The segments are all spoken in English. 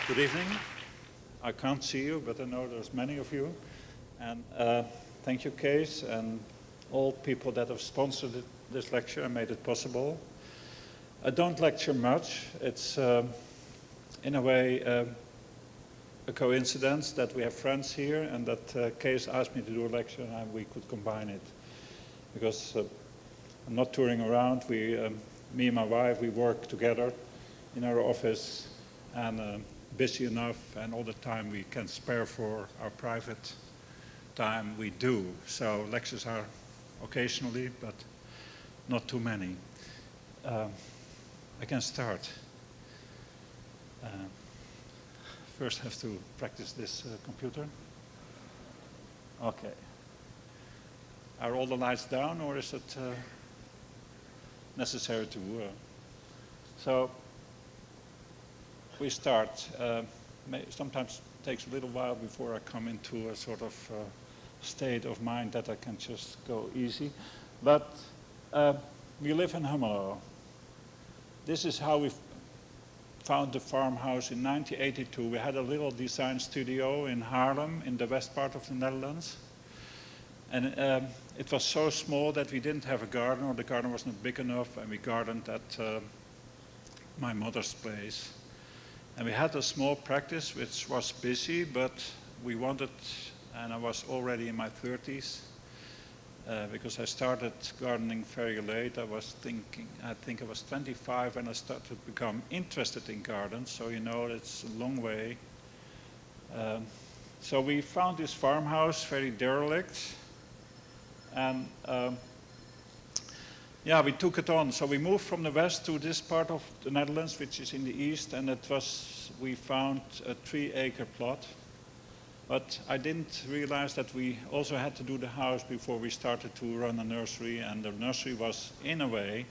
Good evening. I can't see you, but I know there's many of you. And thank you, Kees, and all people that have sponsored this lecture and made it possible. I don't lecture much. It's, in a way, a coincidence that we have friends here and that Kees asked me to do a lecture and we could combine it. Because I'm not touring around. Me and my wife, we work together in our office and busy enough, and all the time we can spare for our private time we do. So lectures are occasionally, but not too many. I can start. First have to practice this computer. Okay. Are all the lights down, or is it necessary to? So we start. Sometimes it takes a little while before I come into a sort of state of mind that I can just go easy. But we live in Hummelo. This is how we found the farmhouse in 1982. We had a little design studio in Haarlem, in the west part of the Netherlands. And it was so small that we didn't have a garden, or the garden was not big enough, and we gardened at my mother's place. And we had a small practice which was busy, but we wanted, and I was already in my 30s, because I started gardening very late. I think I was 25 when I started to become interested in gardens, so you know it's a long way. So we found this farmhouse very derelict, and yeah, we took it on. So we moved from the west to this part of the Netherlands, which is in the east, and we found a 3-acre plot. But I didn't realize that we also had to do the house before we started to run a nursery, and the nursery was, in a way,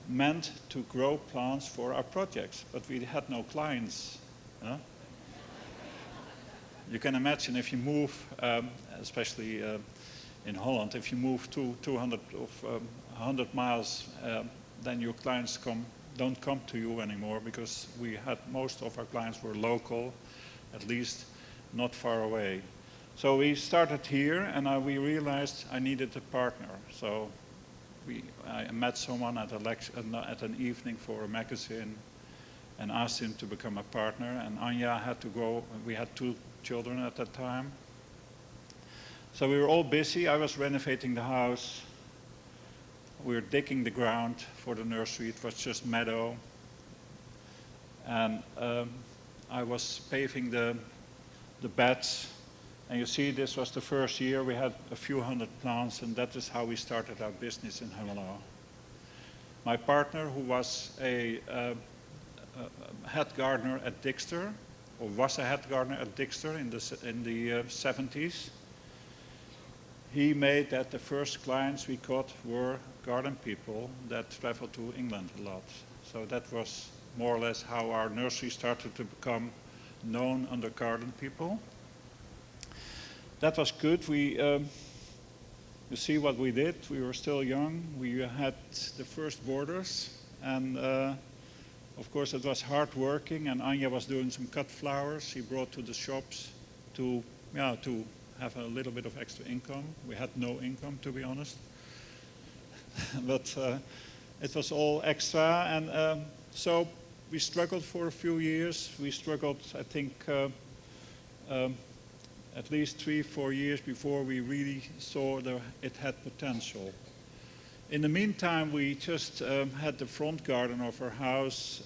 meant to grow plants for our projects, but we had no clients. Huh? You can imagine if you move, especially in Holland, if you move to 100 miles, then your clients don't come to you anymore, because most of our clients were local, at least not far away. So we started here, and we realized I needed a partner. So I met someone at an evening for a magazine and asked him to become a partner, and Anja had to go. We had 2 children at that time. So we were all busy. I was renovating the house. We were digging the ground for the nursery. It was just meadow. And I was paving the beds. And you see, this was the first year. We had a few hundred plants, and that is how we started our business in Hummelo. My partner, who was a head gardener at Dixter, or was a head gardener at Dixter in the 70s, he made that the first clients we got were garden people that traveled to England a lot. So that was more or less how our nursery started to become known under garden people. That was good. You see what we did. We were still young. We had the first borders, and of course it was hard working, and Anja was doing some cut flowers she brought to the shops to have a little bit of extra income. We had no income, to be honest. But it was all extra, and so we struggled for a few years. We struggled, I think, at least 3-4 years before we really saw it had potential. In the meantime, we just had the front garden of our house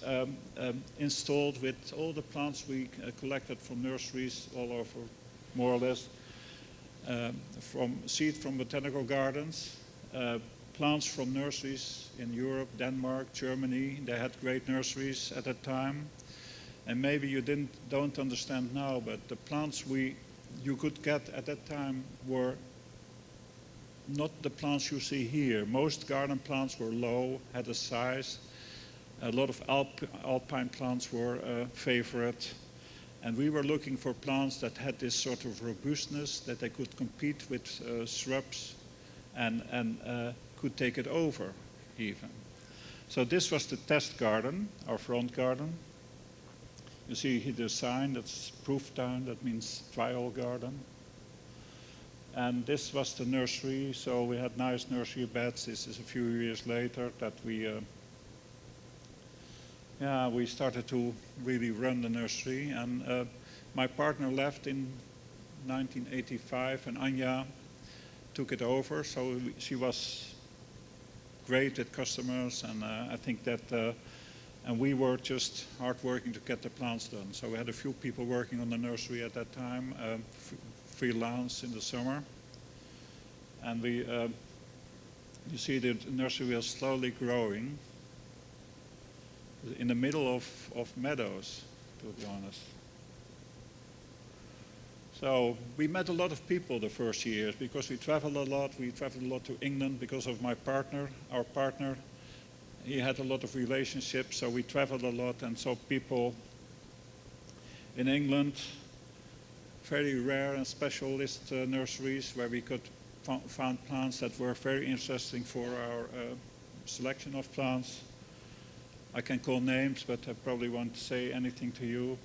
installed with all the plants we collected from nurseries all over, more or less, from seed from botanical gardens, plants from nurseries in Europe, Denmark, Germany. They had great nurseries at that time. And maybe you don't understand now, but the plants you could get at that time were not the plants you see here. Most garden plants were low, had a size. A lot of alpine plants were a favorite. And we were looking for plants that had this sort of robustness, that they could compete with shrubs and could take it over even. So this was the test garden, our front garden. You see here the sign, that's proof down, that means trial garden. And this was the nursery, so we had nice nursery beds. This is a few years later that we started to really run the nursery. And my partner left in 1985, and Anja took it over. So she was great with customers, and I think that, and we were just hard working to get the plants done. So we had a few people working on the nursery at that time, freelance in the summer. And you see the nursery was slowly growing in the middle of meadows, to be honest. So we met a lot of people the first years because we traveled a lot. We traveled a lot to England because of my partner, our partner. He had a lot of relationships, so we traveled a lot, and so people in England, very rare and specialist nurseries where we could found plants that were very interesting for our selection of plants. I can call names, but I probably won't say anything to you.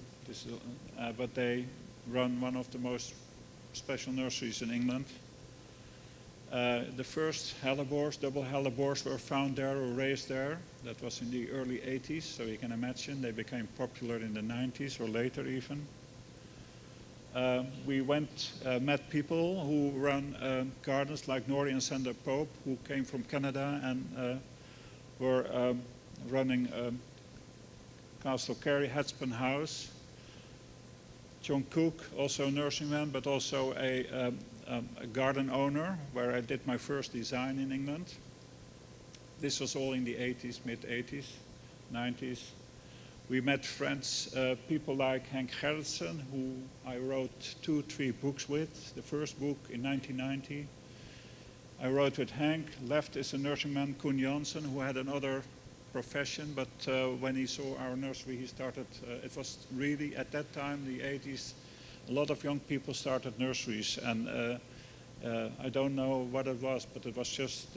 But they run one of the most special nurseries in England. The first hellebores, double hellebores, were found there or raised there. That was in the early 80s, so you can imagine they became popular in the 90s or later even. We met people who run gardens like Norrie and Sander Pope, who came from Canada and were running Castle Carey, Headspan House. John Cook, also a nurseryman, but also a garden owner, where I did my first design in England. This was all in the 80s, mid-80s, 90s. We met friends, people like Henk Gerritsen, who I wrote 2-3 books with. The first book in 1990. I wrote with Henk. Left is a nurseryman, Koen Jansen, who had another profession, but when he saw our nursery, he started, it was really, at that time, the 80s, a lot of young people started nurseries, and I don't know what it was, but it was just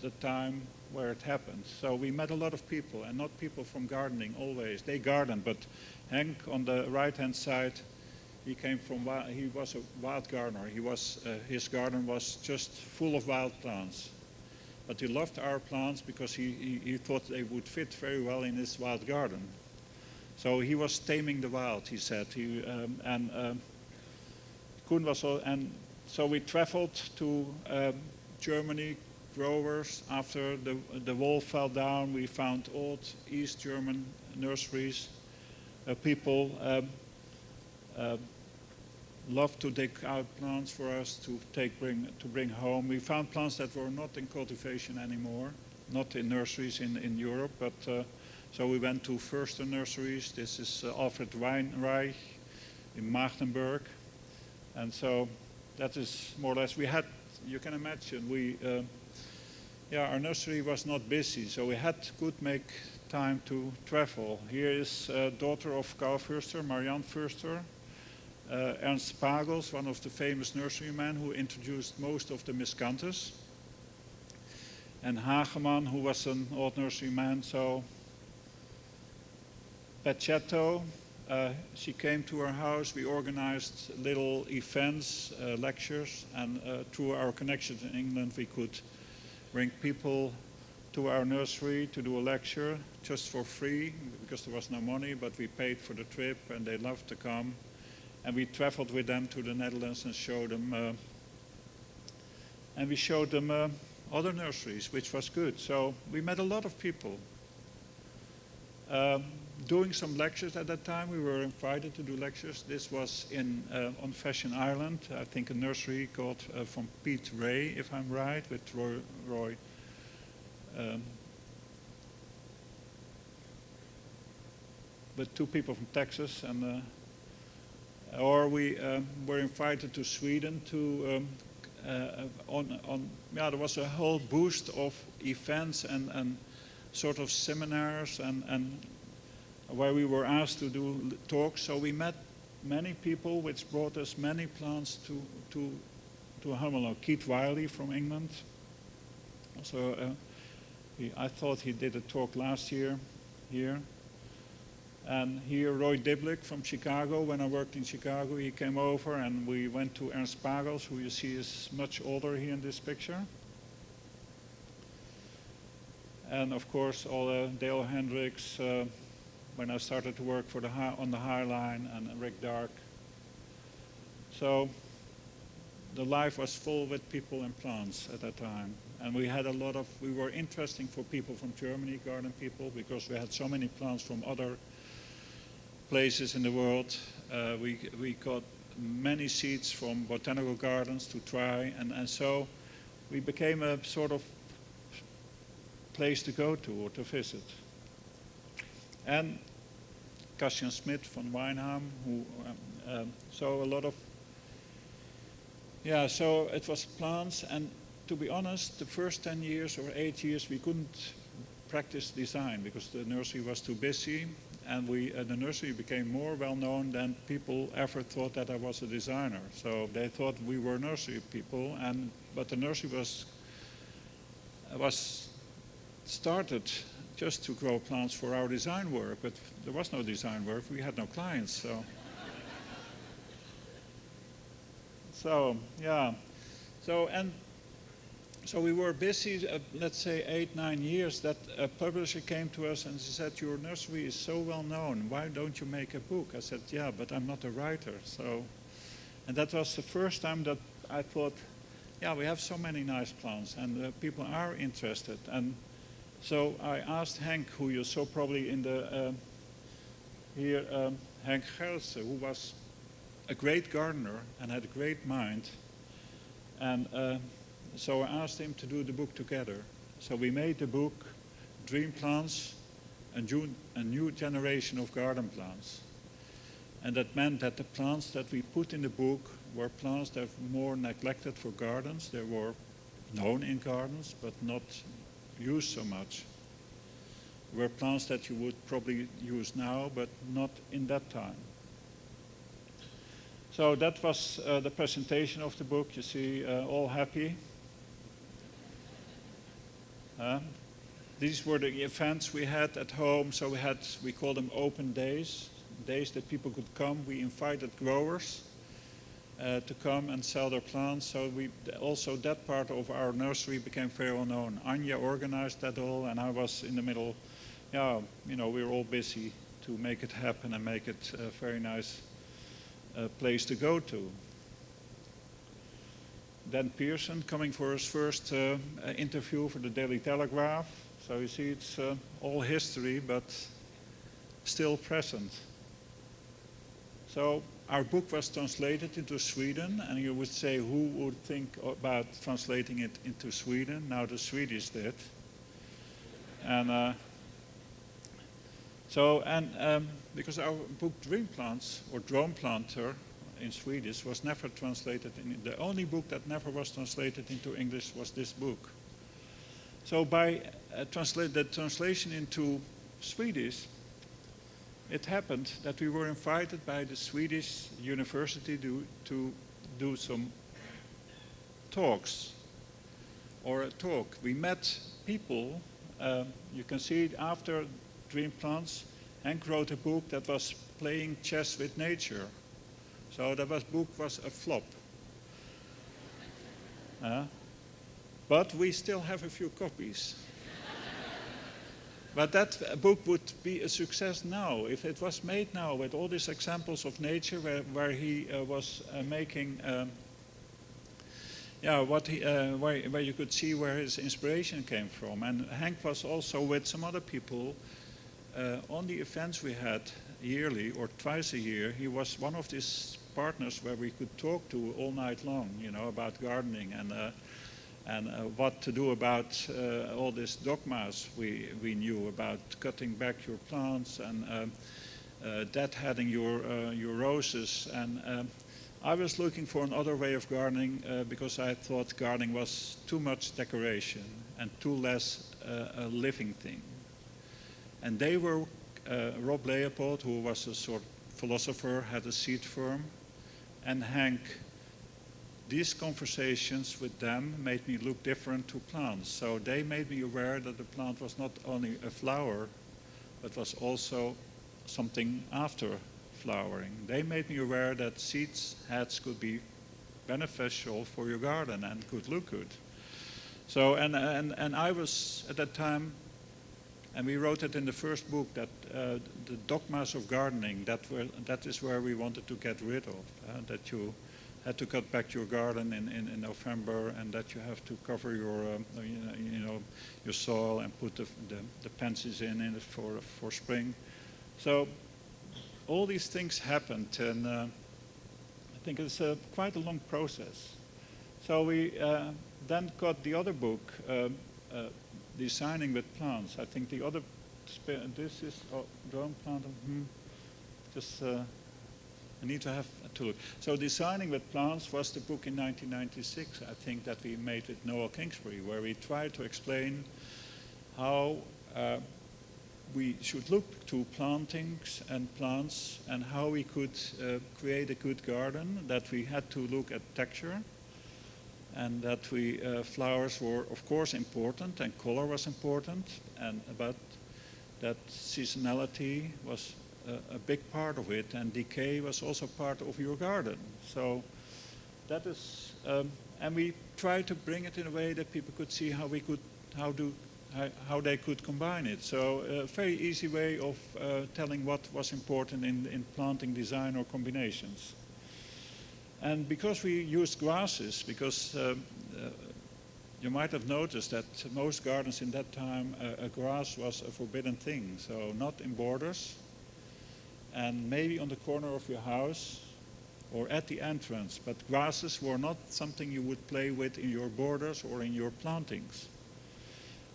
the time where it happened. So we met a lot of people, and not people from gardening always. They gardened, but Henk on the right-hand side, he was a wild gardener. His garden was just full of wild plants. But he loved our plants because he thought they would fit very well in his wild garden. So he was taming the wild, he said. Koen was and so we traveled to Germany, growers. After the wall fell down, we found old East German nurseries. People loved to dig out plants for us to bring home. We found plants that were not in cultivation anymore, not in nurseries in Europe, but so we went to Förster nurseries. This is Alfred Weinreich in Magdeburg, and so that is more or less. We had, you can imagine, our nursery was not busy, so we could make time to travel. Here is daughter of Karl Förster, Marianne Förster. Ernst Pagels, one of the famous nurserymen who introduced most of the miscanthus. And Hageman, who was an old nurseryman. So Pachetto, she came to our house. We organized little events, lectures, and through our connections in England, we could bring people to our nursery to do a lecture just for free, because there was no money, but we paid for the trip, and they loved to come. And we traveled with them to the Netherlands and showed them, other nurseries, which was good. So we met a lot of people. Doing some lectures at that time, we were invited to do lectures. This was on Fashion Island, I think a nursery called from Piet Ray, if I'm right, with Roy. With 2 people from Texas, and or we were invited to Sweden to there was a whole boost of events and sort of seminars and where we were asked to do talks. So we met many people, which brought us many plants to Hummelo. Keith Wiley from England. So I thought he did a talk last year here. And here Roy Diblick from Chicago, when I worked in Chicago, he came over and we went to Ernst Pagels, who you see is much older here in this picture. And of course, all Dale Hendricks, when I started to work for on the High Line, and Rick Dark. So the life was full with people and plants at that time. And we had we were interesting for people from Germany, garden people, because we had so many plants from other places in the world. We got many seeds from botanical gardens to try, and so we became a sort of place to go to or to visit. And Cassian Smith von Weinheim, who, so a lot of, yeah, so it was plants, and to be honest, the first 10 years or 8 years we couldn't practice design because the nursery was too busy, and the nursery became more well known than people ever thought that I was a designer. So they thought we were nursery people, but the nursery was started just to grow plants for our design work, but there was no design work, we had no clients, so yeah. So we were busy, let's say 8-9 years, that a publisher came to us and she said, your nursery is so well known, why don't you make a book? I said, yeah, but I'm not a writer. And that was the first time that I thought, yeah, we have so many nice plants and people are interested. And so I asked Henk, who you saw probably in the, here, Henk Gelse, who was a great gardener and had a great mind. And so I asked him to do the book together. So we made the book, Dream Plants, a new generation of garden plants. And that meant that the plants that we put in the book were plants that were more neglected for gardens. They were known in gardens, but not used so much. They were plants that you would probably use now, but not in that time. So that was the presentation of the book. You see, all happy. These were the events we had at home. So we call them open days, days that people could come. We invited growers to come and sell their plants. So also that part of our nursery became very well known. Anja organized that all, and I was in the middle. Yeah, you know, we were all busy to make it happen and make it a very nice place to go to. Dan Pearson coming for his first interview for the Daily Telegraph. So you see, it's all history, but still present. So our book was translated into Sweden, and you would say, who would think about translating it into Sweden? Now the Swedish did. And because our book Dream Plants, or Droomplanter in Swedish, was never translated. The only book that never was translated into English was this book. So by the translation into Swedish, it happened that we were invited by the Swedish university to do some talks, or a talk. We met people, you can see it after Dream Plants. Henk wrote a book that was playing chess with nature. So that book was a flop. But we still have a few copies. But that book would be a success now. If it was made now with all these examples of nature where he was making, where you could see where his inspiration came from. And Henk was also with some other people on the events we had yearly or twice a year. He was one of these partners where we could talk to all night long, you know, about gardening and what to do about all these dogmas we knew about cutting back your plants and deadheading your roses. And I was looking for another way of gardening because I thought gardening was too much decoration and too less a living thing. And they were Rob Leopold, who was a sort of philosopher, had a seed firm, and Henk. These conversations with them made me look different to plants. So they made me aware that the plant was not only a flower, but was also something after flowering. They made me aware that seeds heads could be beneficial for your garden and could look good. So, and I was at that time, and we wrote it in the first book, that the dogmas of gardening, that is where we wanted to get rid of, that you had to cut back your garden in November, and that you have to cover your, your soil and put the pansies in it for spring. So all these things happened, and I think it's quite a long process. So we then got the other book, Designing with Plants. I think the other, this is drone plant. I need to have to look. So Designing with Plants was the book in 1996, I think, that we made with Noel Kingsbury, where we tried to explain how we should look to plantings and plants and how we could create a good garden, that we had to look at texture, and that flowers were of course important and color was important, but that seasonality was a big part of it, and decay was also part of your garden. So that is, and we tried to bring it in a way that people could see how they could combine it. So a very easy way of telling what was important in planting design or combinations. And because we used grasses, because you might have noticed that most gardens in that time, a grass was a forbidden thing. So not in borders, and maybe on the corner of your house or at the entrance, but grasses were not something you would play with in your borders or in your plantings.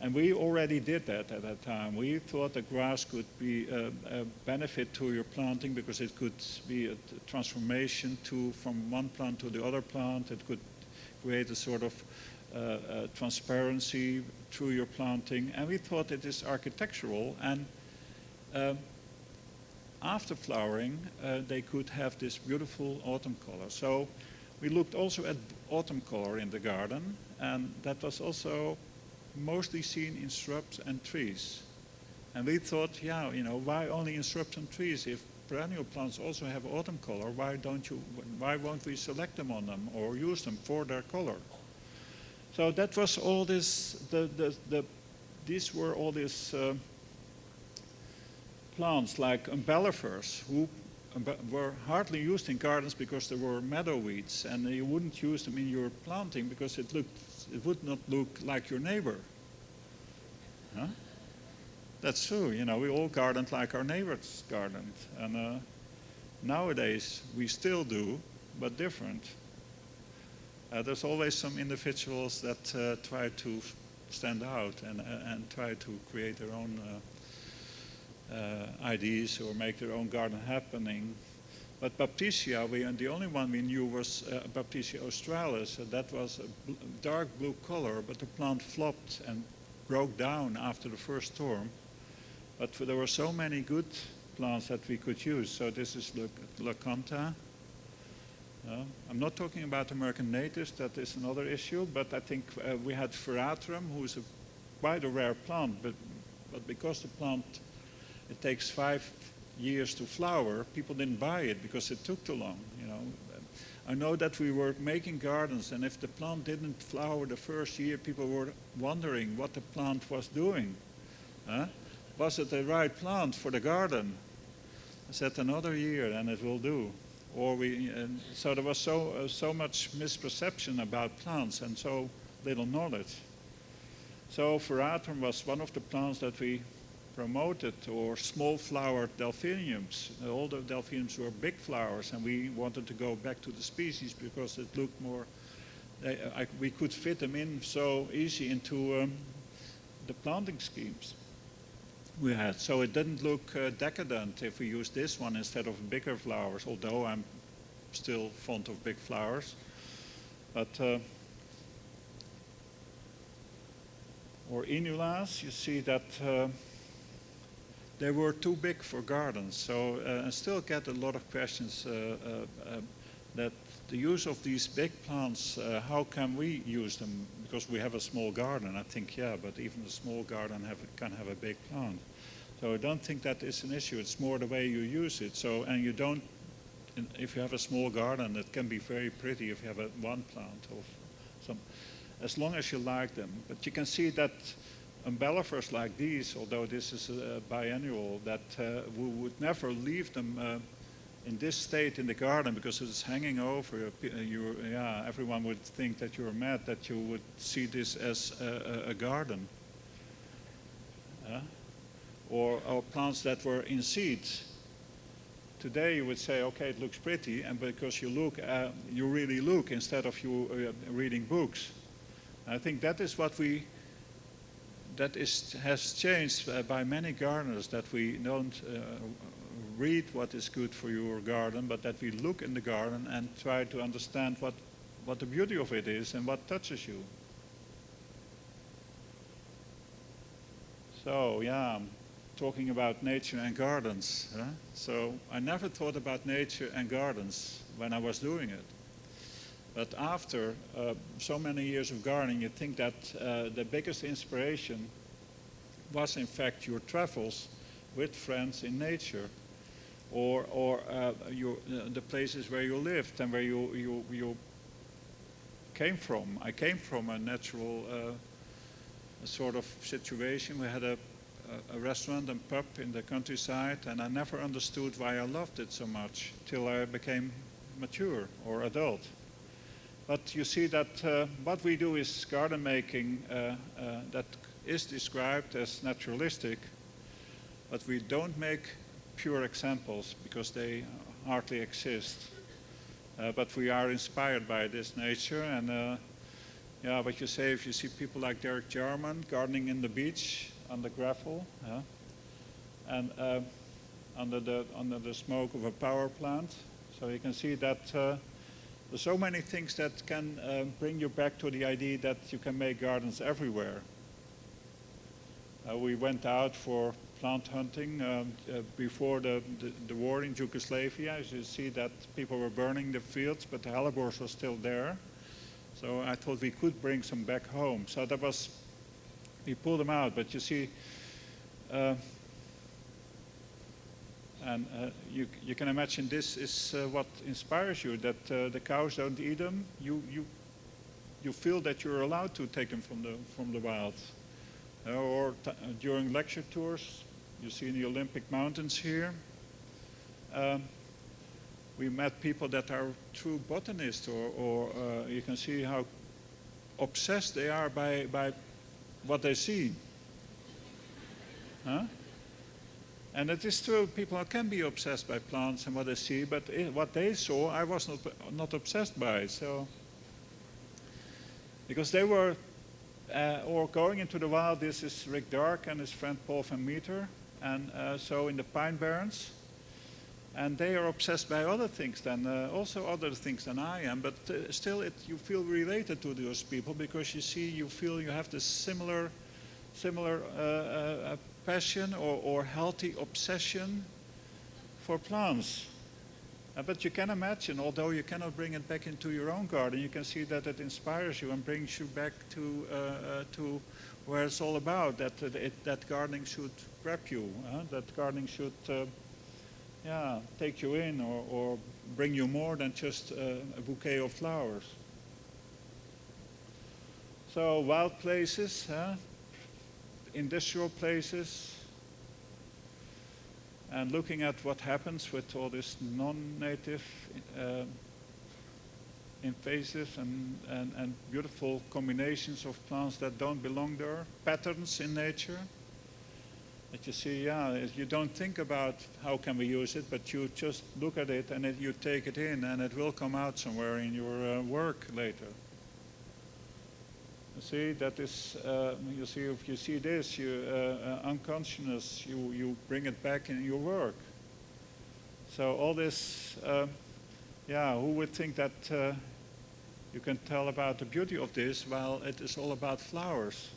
And we already did that at that time. We thought that grass could be a benefit to your planting because it could be a transformation from one plant to the other plant. It could create a sort of transparency through your planting. And we thought it is architectural, and after flowering, they could have this beautiful autumn color. So we looked also at autumn color in the garden, and that was also mostly seen in shrubs and trees. And we thought, yeah, why only in shrubs and trees? If perennial plants also have autumn color, why won't we select them on them or use them for their color? So that was all this, these were all these plants like umbellifers, who were hardly used in gardens because there were meadow weeds, and you wouldn't use them in your planting because it would not look like your neighbor. Huh? That's true, we all gardened like our neighbors gardened. And nowadays we still do, but different. There's always some individuals that try to stand out and try to create their own ideas or make their own garden happening. But Baptisia, the only one we knew was Baptisia Australis. That was a dark blue color, but the plant flopped and broke down after the first storm. But there were so many good plants that we could use. So this is Lacanta. I'm not talking about American natives, that is another issue, but I think we had Veratrum, who is quite a rare plant, but because the plant, it takes 5 years to flower, people didn't buy it because it took too long. I know that we were making gardens, and if the plant didn't flower the first year, people were wondering what the plant was doing. Was it the right plant for the garden? I said another year and it will do. So there was so much misperception about plants and so little knowledge. So Veratrum was one of the plants that we promoted, or small flowered delphiniums. All the delphiniums were big flowers, and we wanted to go back to the species because it looked more, we could fit them in so easy into the planting schemes we had. So it didn't look decadent if we used this one instead of bigger flowers, although I'm still fond of big flowers. But or inulas, you see that they were too big for gardens. So I still get a lot of questions that the use of these big plants, how can we use them? Because we have a small garden. I think, yeah, but even a small garden can have a big plant. So I don't think that is an issue. It's more the way you use it. So, and you don't, if you have a small garden, it can be very pretty if you have one plant or some, as long as you like them. But you can see that umbellifers like these, although this is biennial, that we would never leave them in this state in the garden because it's hanging over. Everyone would think that you're mad that you would see this as a garden. Or plants that were in seeds. Today you would say, okay, it looks pretty, and because you look, you really look instead of you reading books. I think that is what has changed by many gardeners, that we don't read what is good for your garden, but that we look in the garden and try to understand what the beauty of it is and what touches you. So yeah, talking about nature and gardens. So I never thought about nature and gardens when I was doing it. But after so many years of gardening, you think that the biggest inspiration was in fact your travels with friends in nature, or the places where you lived and where you came from. I came from a natural sort of situation. We had a restaurant and pub in the countryside, and I never understood why I loved it so much till I became mature or adult. But you see that what we do is garden making that is described as naturalistic, but we don't make pure examples because they hardly exist. But we are inspired by this nature, and yeah, what you say, if you see people like Derek Jarman gardening in the beach on the gravel, and under the smoke of a power plant, so you can see that there's so many things that can bring you back to the idea that you can make gardens everywhere. We went out for plant hunting before the war in Yugoslavia. As you see that people were burning the fields, but the hellebores were still there. So I thought we could bring some back home. So that was, we pulled them out, but you see, you can imagine this is what inspires you, that the cows don't eat them. You feel that you're allowed to take them from the wild. Or during lecture tours, you see in the Olympic Mountains here, we met people that are true botanists, or you can see how obsessed they are by what they see. And it is true, people can be obsessed by plants and what they see, but what they saw, I was not obsessed by. So, because they were, or going into the wild, this is Rick Dark and his friend Paul van Meter, and so in the Pine Barrens, and they are obsessed by other things than, also other things than I am, but still you feel related to those people because you feel you have this similar passion or healthy obsession for plants. But you can imagine, although you cannot bring it back into your own garden, you can see that it inspires you and brings you back to where it's all about, that gardening should grab you, that gardening should take you in or bring you more than just a bouquet of flowers. So wild places, industrial places, and looking at what happens with all this non-native invasive and beautiful combinations of plants that don't belong there, patterns in nature. That you see, you don't think about how can we use it, but you just look at it and you take it in, and it will come out somewhere in your work later. You see, that is, you see, if you see this, unconsciousness, you bring it back in your work. So all this, who would think that you can tell about the beauty of this while it is all about flowers?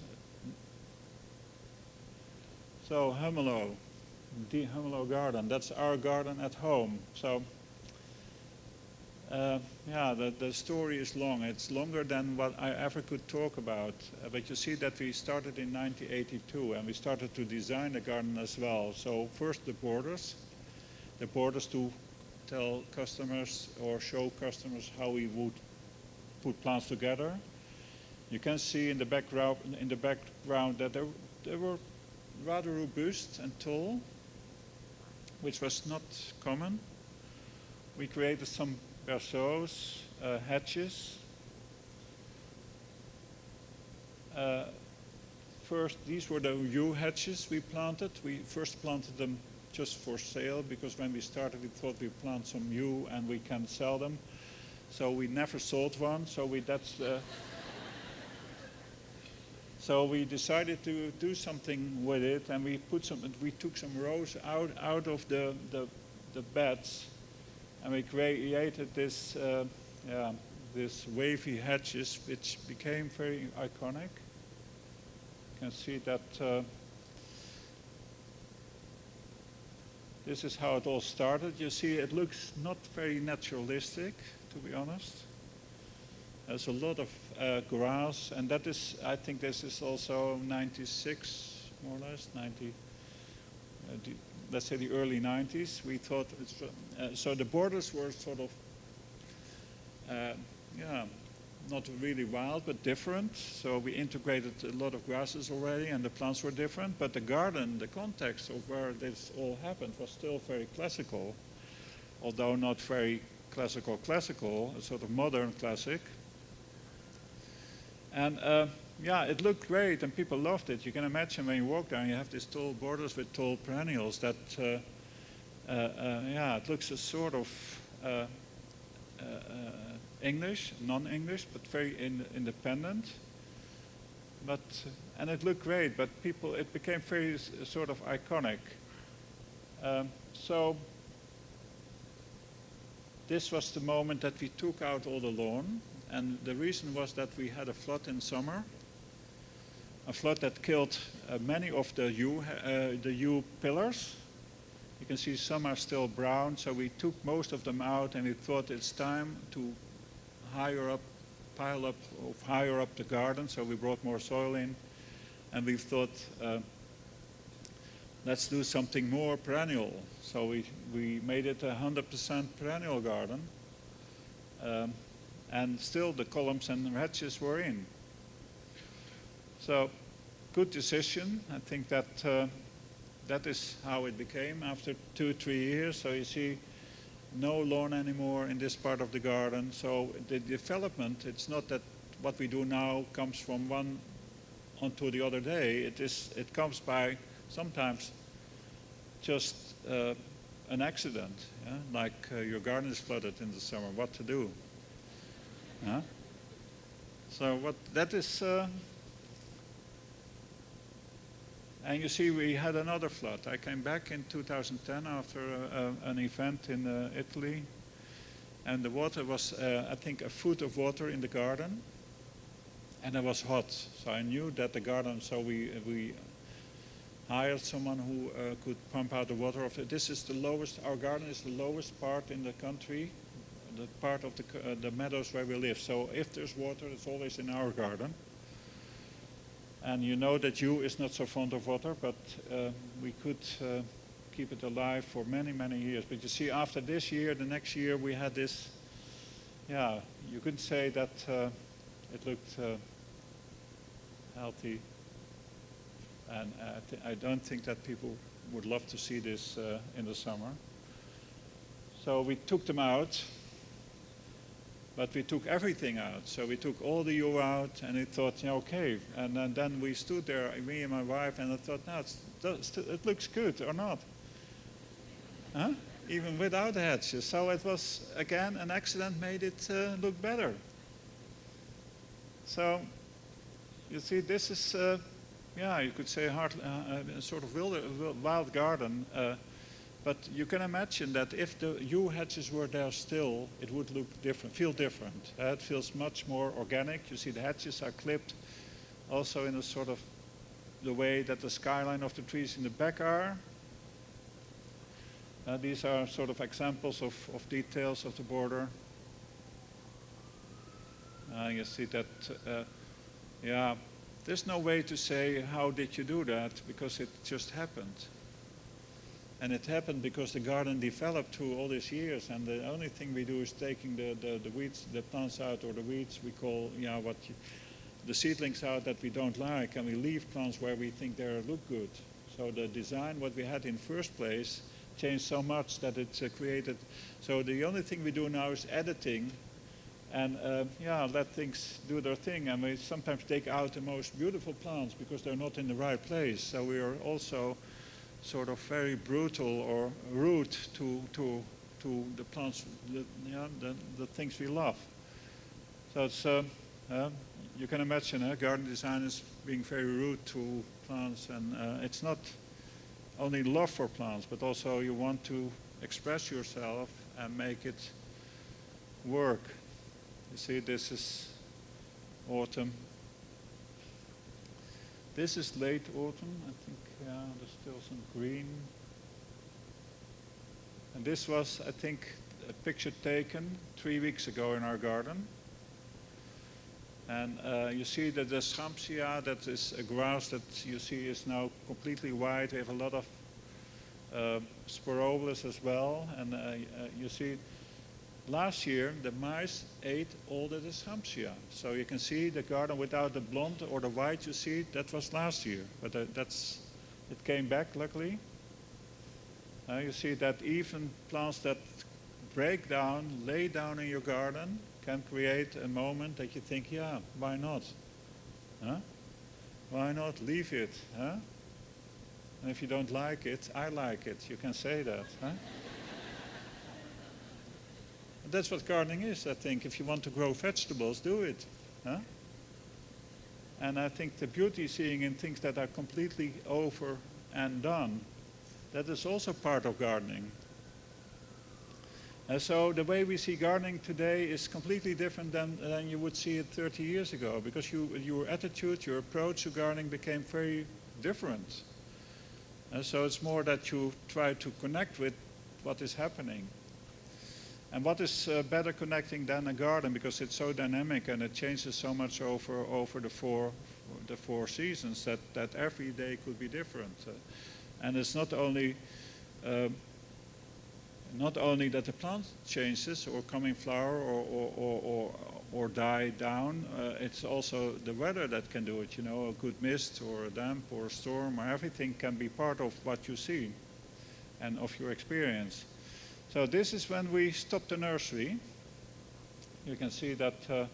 So Hummelo, the Hummelo garden, that's our garden at home. So Yeah, the story is long. It's longer than what I ever could talk about. But you see that we started in 1982 and we started to design the garden as well. So first the borders to tell customers or show customers how we would put plants together. You can see in the background that they were rather robust and tall, which was not common. We created some berceaus, hedges. First, these were the yew hedges we planted. We first planted them just for sale because when we started we thought we'd plant some yew and we can sell them. So we never sold one. So we decided to do something with it, and we took some rows out of the beds, and we created this wavy hedges, which became very iconic. You can see that this is how it all started. You see, it looks not very naturalistic, to be honest. There's a lot of grass, and that is, I think this is also 96, more or less, let's say the early 90s. We thought, so the borders were sort of, not really wild, but different. So we integrated a lot of grasses already, and the plants were different. But the garden, the context of where this all happened was still very classical, although not very classical, a sort of modern classic. And it looked great, and people loved it. You can imagine when you walk down, you have these tall borders with tall perennials that, it looks a sort of English, non-English, but very independent. And it looked great, but it became very sort of iconic. So this was the moment that we took out all the lawn. And the reason was that we had a flood in summer, a flood that killed many of the yew pillars. You can see some are still brown, so we took most of them out, and we thought it's time to pile up higher up the garden. So we brought more soil in, and we thought, let's do something more perennial. So we made it 100% perennial garden. And still the columns and hedges were in. So, good decision. I think that that is how it became after 2-3 years. So you see no lawn anymore in this part of the garden. So the development, it's not that what we do now comes from one onto the other day. It comes by sometimes just an accident, like your garden is flooded in the summer, what to do? So that is, and you see we had another flood. I came back in 2010 after an event in Italy, and the water was, I think, a foot of water in the garden, and it was hot. So I knew that the garden, so we hired someone who could pump out the water of it. This is the lowest, our garden is the lowest part in the country, the part of the meadows where we live. So if there's water, it's always in our garden. And you know that yew is not so fond of water, but we could keep it alive for many, many years. But you see, after this year, the next year, we had this, you could say that it looked healthy. And I don't think that people would love to see this in the summer. So we took them out. But we took everything out. So we took all the yew out, and we thought, okay. And then we stood there, me and my wife, and I thought, it looks good or not? Even without the hedges. So it was, again, an accident made it look better. So, you see, this is, you could say a sort of wild garden. But you can imagine that if the yew hedges were there still, it would look different, feel different. It feels much more organic. You see the hedges are clipped also in a sort of the way that the skyline of the trees in the back are. These are sort of examples of details of the border. You see that, yeah, there's no way to say how did you do that, because it just happened. And it happened because the garden developed through all these years, and the only thing we do is taking the weeds, the plants out, or the weeds we call, the seedlings out that we don't like, and we leave plants where we think they look good. So the design, what we had in first place, changed so much that it's created. So the only thing we do now is editing, and let things do their thing. And we sometimes take out the most beautiful plants because they're not in the right place. So we are also sort of very brutal or rude to the plants, the things we love. So it's, you can imagine garden designers being very rude to plants, and it's not only love for plants, but also you want to express yourself and make it work. You see, this is autumn. This is late autumn, I think. There's still some green. And this was, I think, a picture taken 3 weeks ago in our garden. And you see that the Schampsia, that is a grass that you see is now completely white. We have a lot of Sporobolus as well. And you see, last year the mice ate all the Schampsia. So you can see the garden without the blonde or the white you see, that was last year. But it came back, luckily. You see that even plants that break down, lay down in your garden, can create a moment that you think, yeah, why not? Huh? Why not leave it? Huh? And if you don't like it, I like it. You can say that. Huh? That's what gardening is, I think. If you want to grow vegetables, do it. Huh? And I think the beauty seeing in things that are completely over and done, that is also part of gardening. And so the way we see gardening today is completely different than you would see it 30 years ago, because your attitude, your approach to gardening became very different. And so it's more that you try to connect with what is happening. And what is better connecting than a garden, because it's so dynamic and it changes so much over the four seasons that every day could be different. And it's not only that the plant changes or come in flower or die down, it's also the weather that can do it. A good mist or a damp or a storm, or everything can be part of what you see and of your experience. So this is when we stop the nursery. You can see that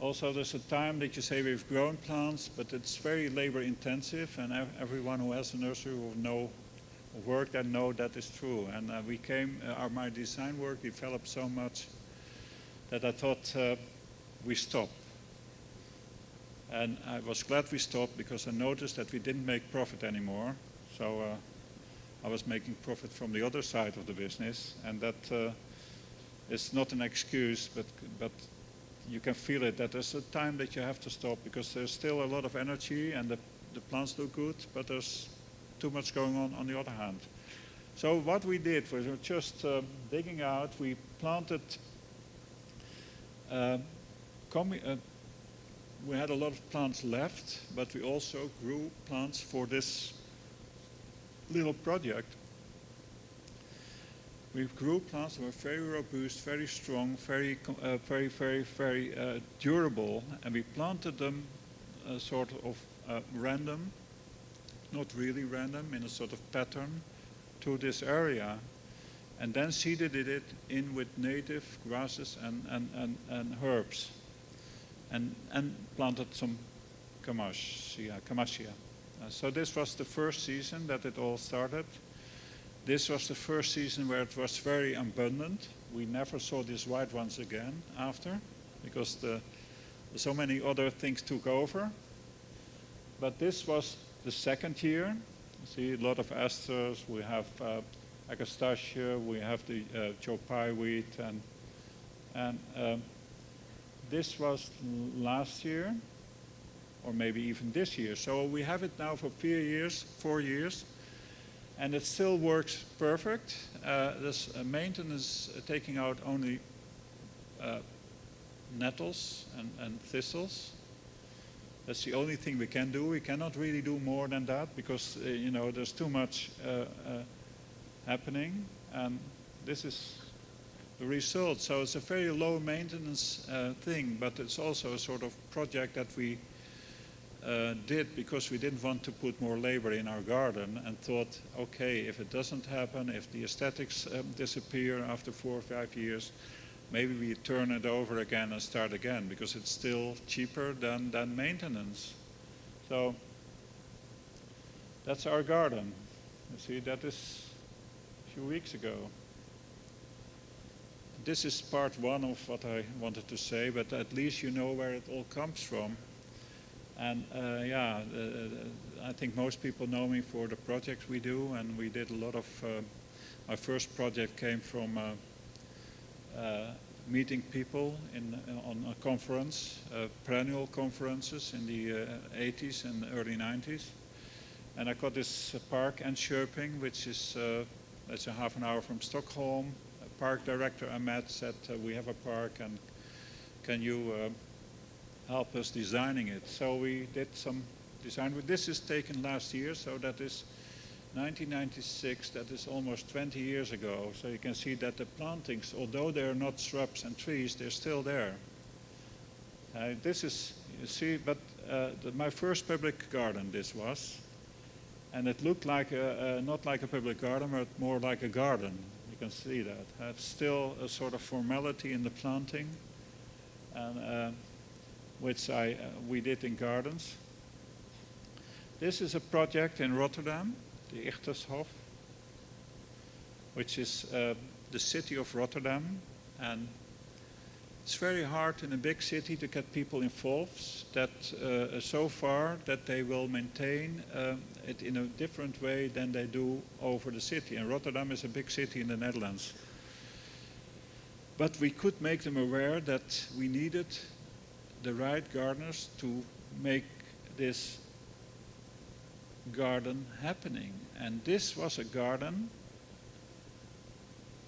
also there's a time that you say we've grown plants, but it's very labor intensive, and everyone who has a nursery will work and know that is true. And my design work developed so much that I thought we stop. And I was glad we stopped, because I noticed that we didn't make profit anymore. So I was making profit from the other side of the business, and that is not an excuse, but you can feel it, that there's a time that you have to stop, because there's still a lot of energy and the plants look good, but there's too much going on the other hand. So what we did was just digging out. We planted, we had a lot of plants left, but we also grew plants for this little project. We grew plants that were very robust, very strong, very durable, and we planted them sort of random, not really random, in a sort of pattern to this area, and then seeded it in with native grasses and herbs, and planted some camassia. So this was the first season that it all started. This was the first season where it was very abundant. We never saw these white ones again after, because so many other things took over. But this was the second year. You see a lot of asters. We have agastache. We have the chopai wheat, and this was last year, or maybe even this year. So we have it now for 4 years, and it still works perfect. This maintenance taking out only nettles and thistles. That's the only thing we can do. We cannot really do more than that because there's too much happening, and this is the result. So it's a very low maintenance thing, but it's also a sort of project that we did because we didn't want to put more labor in our garden and thought, okay, if it doesn't happen, if the aesthetics disappear after 4 or 5 years, maybe we turn it over again and start again because it's still cheaper than maintenance. So that's our garden. You see, that is a few weeks ago. This is part one of what I wanted to say, but at least you know where it all comes from. And I think most people know me for the projects we do, and we did a lot of, my first project came from meeting people on a conference, perennial conferences in the 80s and early 90s. And I got this park Enköping, which is that's a half an hour from Stockholm. A park director I met said, we have a park, and can you help us designing it? So we did some design. This is taken last year, so that is 1996, that is almost 20 years ago. So you can see that the plantings, although they're not shrubs and trees, they're still there. This is, you see, but my first public garden this was. And it looked like, not like a public garden, but more like a garden. You can see that. It's still a sort of formality in the planting, and which we did in gardens. This is a project in Rotterdam, the Ichtershof, which is the city of Rotterdam. And it's very hard in a big city to get people involved that so far that they will maintain it in a different way than they do over the city. And Rotterdam is a big city in the Netherlands. But we could make them aware that we needed the right gardeners to make this garden happening. And this was a garden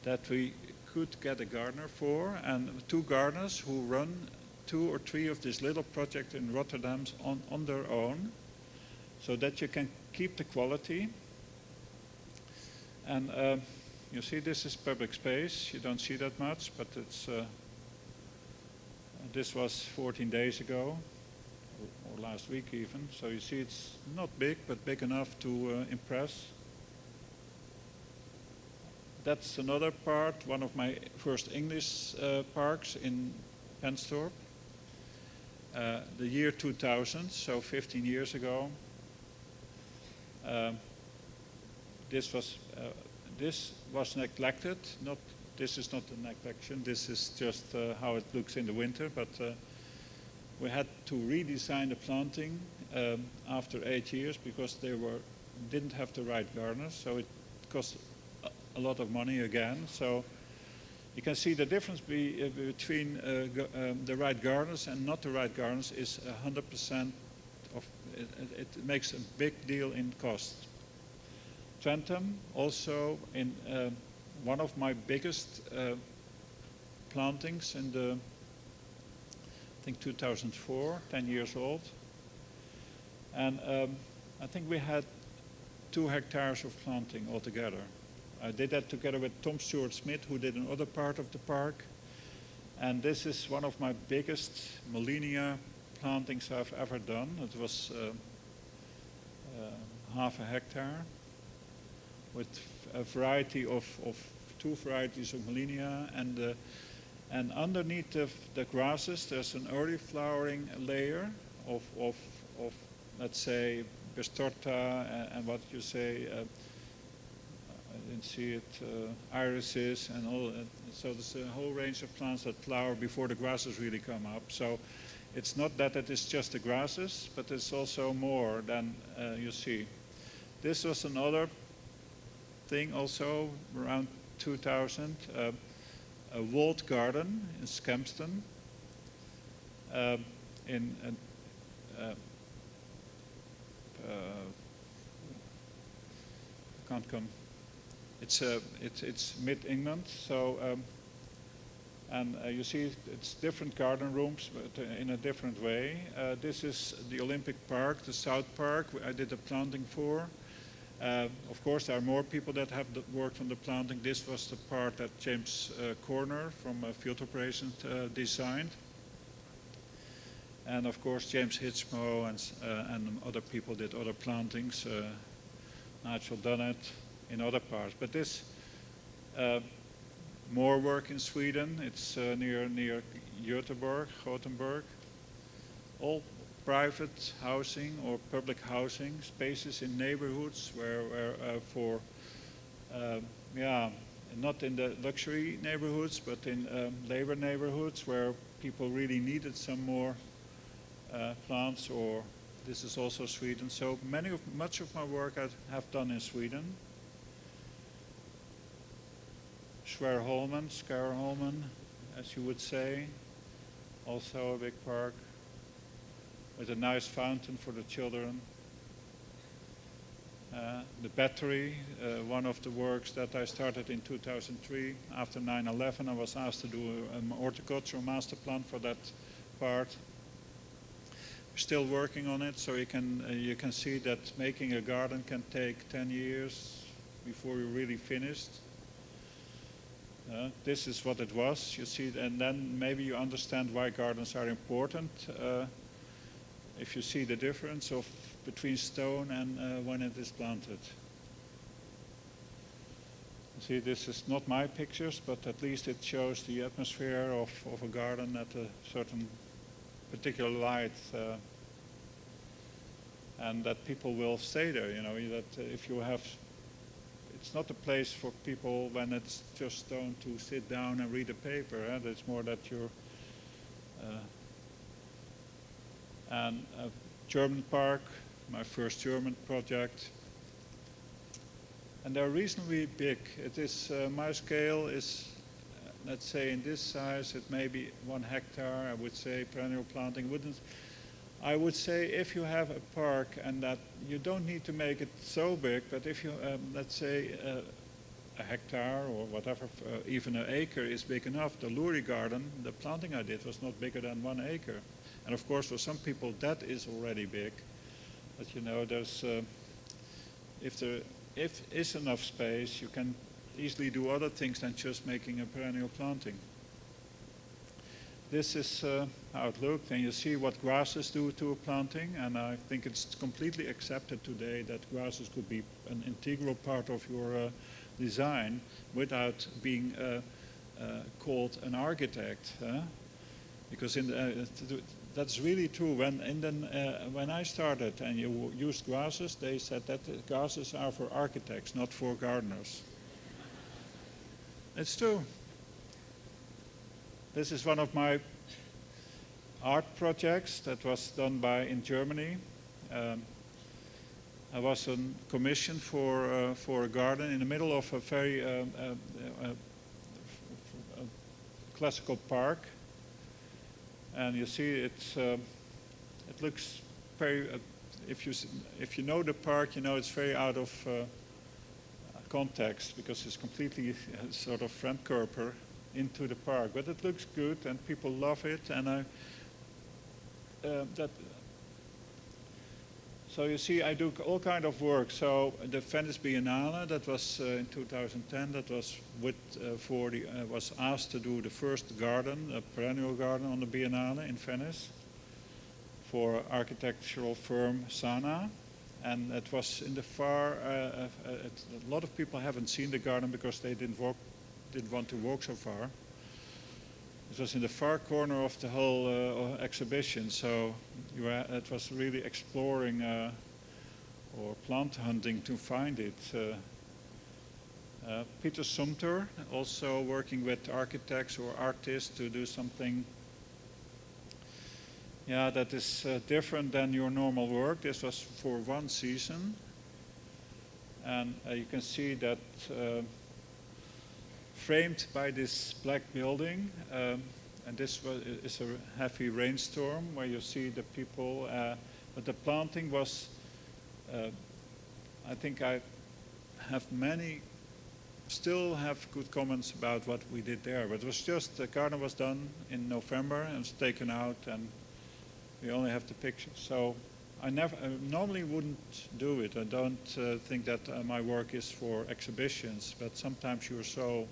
that we could get a gardener for, and 2 gardeners who run 2 or 3 of these little projects in Rotterdam on their own, so that you can keep the quality. And you see, this is public space. You don't see that much, but it's this was 14 days ago, or last week even. So you see, it's not big, but big enough to impress. That's another part, one of my first English parks in Penstorp. The year 2000, so 15 years ago. This was neglected. This is not a neglection. This is just how it looks in the winter. But we had to redesign the planting after 8 years because they didn't have the right gardeners. So it cost a lot of money again. So you can see the difference between the right gardeners and not the right gardeners is 100% of it makes a big deal in cost. Trentham also in one of my biggest plantings in the, I think 2004, 10 years old. And I think we had 2 hectares of planting altogether. I did that together with Tom Stewart Smith, who did another part of the park. And this is one of my biggest Molinia plantings I've ever done. It was half a hectare with a variety of 2 varieties of Molinia. And underneath the grasses, there's an early flowering layer of let's say, Bestorta and what you say, I didn't see it, irises and all. So there's a whole range of plants that flower before the grasses really come up. So it's not that it is just the grasses, but it's also more than you see. This was another thing also around 2000, a walled garden in Skempston. Can't come. It's mid-England, so And you see it's different garden rooms, but in a different way. This is the Olympic Park, the South Park, I did the planting for. Of course, there are more people that have worked on the planting. This was the part that James Corner from Field Operations designed. And of course, James Hitchmo and other people did other plantings. Nigel Dunnett in other parts. But this, more work in Sweden. It's near Gothenburg. All private housing or public housing spaces in neighborhoods where not in the luxury neighborhoods, but in labor neighborhoods where people really needed some more plants. Or this is also Sweden. So much of my work I have done in Sweden. Skärholmen, as you would say, also a big park with a nice fountain for the children. The battery, one of the works that I started in 2003. After 9/11, I was asked to do an horticultural master plan for that part. We're still working on it, so you can see that making a garden can take 10 years before you're really finished. This is what it was, you see, and then maybe you understand why gardens are important. If you see the difference between stone and when it is planted. See, this is not my pictures, but at least it shows the atmosphere of a garden at a certain particular light, and that people will stay there, you know, that if you have, it's not a place for people when it's just stone to sit down and read a paper. It's more that you're, and a German park, my first German project. And they're reasonably big. It is, my scale is, let's say in this size, it may be 1 hectare, I would say, perennial planting. I would say if you have a park and that you don't need to make it so big, but if you, let's say a hectare or whatever, even an acre is big enough. The Lurie garden, the planting I did was not bigger than 1 acre. And of course for some people that is already big. But you know, there's, if is enough space, you can easily do other things than just making a perennial planting. This is how it looked, and you see what grasses do to a planting, and I think it's completely accepted today that grasses could be an integral part of your design without being called an architect. Because that's really true. When I started and you used grasses, they said that grasses are for architects, not for gardeners. It's true. This is one of my art projects that was done in Germany. I was on commission for a garden in the middle of a very classical park, and you see it looks very. If you know the park, you know it's very out of context because it's completely sort of Fremdkörper into the park, but it looks good and people love it, and so you see I do all kind of work. So the Venice Biennale, that was in 2010, that was was asked to do the first garden, a perennial garden on the Biennale in Venice for architectural firm Sana, and it was in the far, a lot of people haven't seen the garden because they didn't want to walk so far. It was in the far corner of the whole exhibition, so it was really exploring or plant hunting to find it. Peter Sumter, also working with architects or artists to do something that is different than your normal work. This was for 1 season, and you can see that framed by this black building, and this is a heavy rainstorm where you see the people, but the planting was, I think I have many still have good comments about what we did there. But it was just, the garden was done in November and it's taken out, and we only have the pictures. So I normally wouldn't do it. I don't think that my work is for exhibitions, but sometimes you're so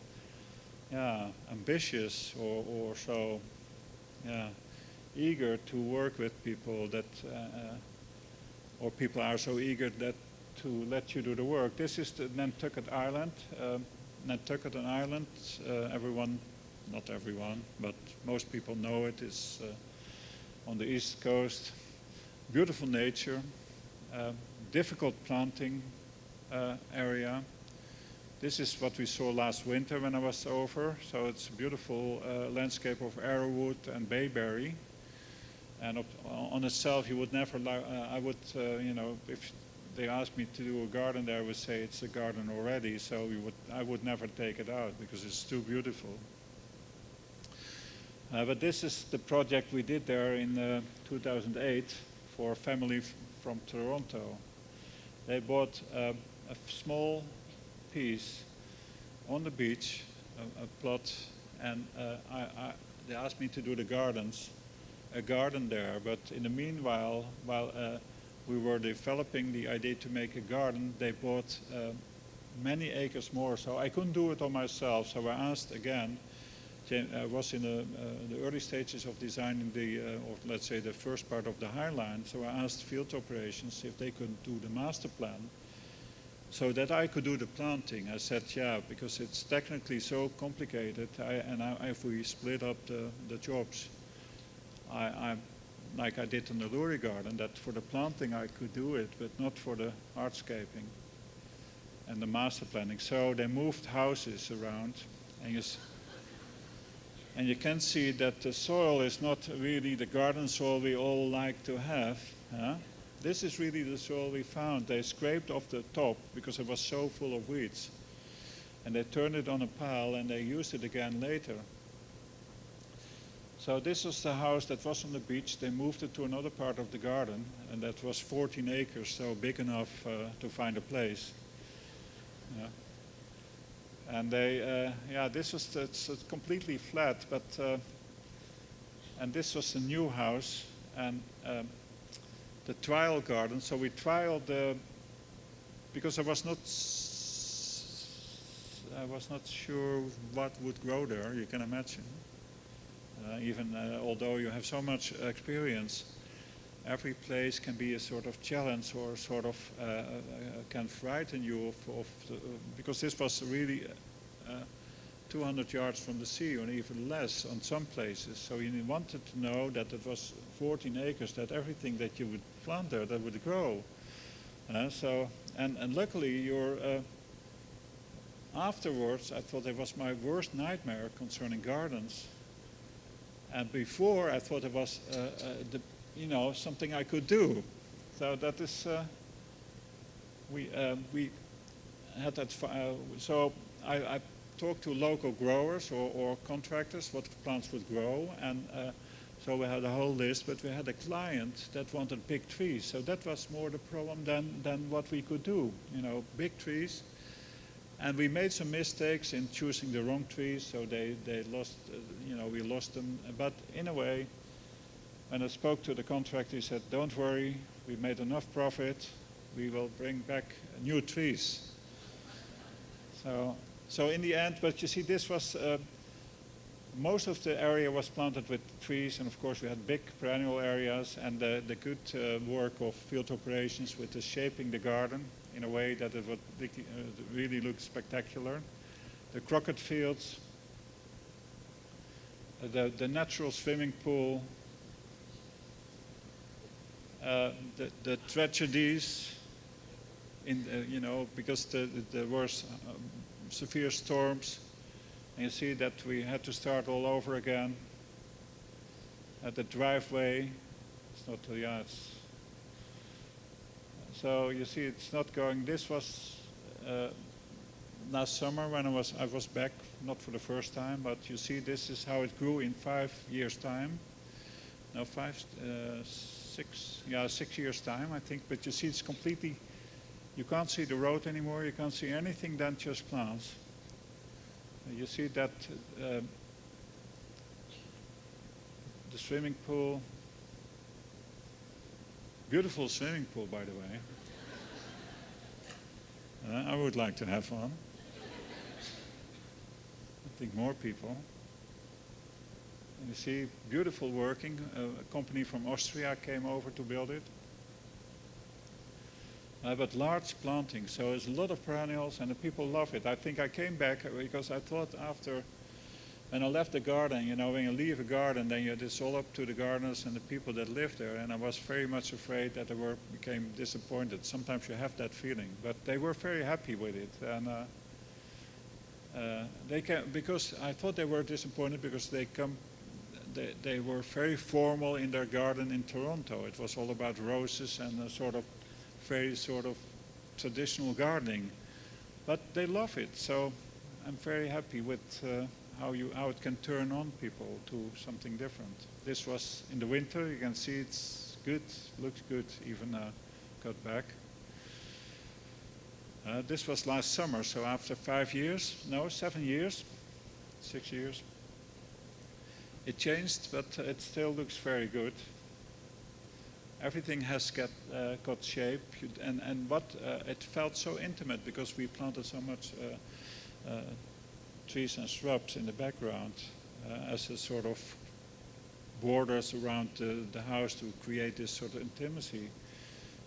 ambitious or so eager to work with people that, or people are so eager that to let you do the work. This is the Nantucket Island. Nantucket Island, everyone, not everyone, but most people know it. It's on the east coast. Beautiful nature, difficult planting area. This is what we saw last winter when I was over. So it's a beautiful landscape of arrowwood and bayberry. And on itself, you would never, I would, if they asked me to do a garden there, I would say it's a garden already. So I would never take it out because it's too beautiful. But this is the project we did there in 2008 for a family from Toronto. They bought a small piece on the beach, a plot, and they asked me to do a garden there. But in the meanwhile, while we were developing the idea to make a garden, they bought many acres more. So I couldn't do it on myself. So I asked again. I was in the early stages of designing or let's say the first part of the High Line. So I asked field operations if they could do the master plan so that I could do the planting. I said, yeah, because it's technically so complicated. If we split up the jobs, like I did in the Lurie Garden, that for the planting I could do it, but not for the hardscaping and the master planning. So they moved houses around, and you can see that the soil is not really the garden soil we all like to have. This is really the soil we found. They scraped off the top because it was so full of weeds. And they turned it on a pile and they used it again later. So this was the house that was on the beach. They moved it to another part of the garden, and that was 14 acres, so big enough to find a place. And they, this was, it's completely flat, but, and this was a new house, and the trial garden. So we trialed because I was not sure what would grow there, you can imagine. Although you have so much experience, every place can be a sort of challenge or sort of can frighten you because this was really 200 yards from the sea, or even less on some places. So you wanted to know that it was 14 acres, that everything that you would plant there, that would grow. And luckily, afterwards, I thought it was my worst nightmare concerning gardens. And before, I thought it was something I could do. So that is, we had that. So I talked to local growers or contractors what plants would grow, and so we had a whole list. But we had a client that wanted big trees, so that was more the problem than what we could do. Big trees. And we made some mistakes in choosing the wrong trees, so they lost, we lost them. But in a way, when I spoke to the contractor, he said, don't worry, we made enough profit, we will bring back new trees. So in the end, but you see, this was, most of the area was planted with trees, and of course we had big perennial areas, and the good work of field operations with the shaping the garden in a way that it would really look spectacular. The croquet fields, the natural swimming pool, the tragedies, because there were severe storms, and you see that we had to start all over again. At the driveway, it's not, so you see, it's not going. This was last summer when I was back, not for the first time, but you see, this is how it grew in 5 years' time. No, 6 years' time, I think. But you see, it's completely. You can't see the road anymore. You can't see anything than just plants. You see that the swimming pool, beautiful swimming pool, by the way. I would like to have one. I think more people. And you see, beautiful working. A company from Austria came over to build it. But large planting, so there's a lot of perennials and the people love it. I think I came back because I thought after, when I left the garden, when you leave a garden, then it's all up to the gardeners and the people that live there. And I was very much afraid that they became disappointed. Sometimes you have that feeling, but they were very happy with it. And because I thought they were disappointed because they were very formal in their garden in Toronto. It was all about roses and a very traditional gardening, but they love it. So I'm very happy with how it can turn on people to something different. This was in the winter. You can see it's good, looks good, even cut back. This was last summer, so after 7 years, 6 years, it changed, but it still looks very good. Everything has got shape, and it felt so intimate because we planted so much trees and shrubs in the background as a sort of borders around the house to create this sort of intimacy.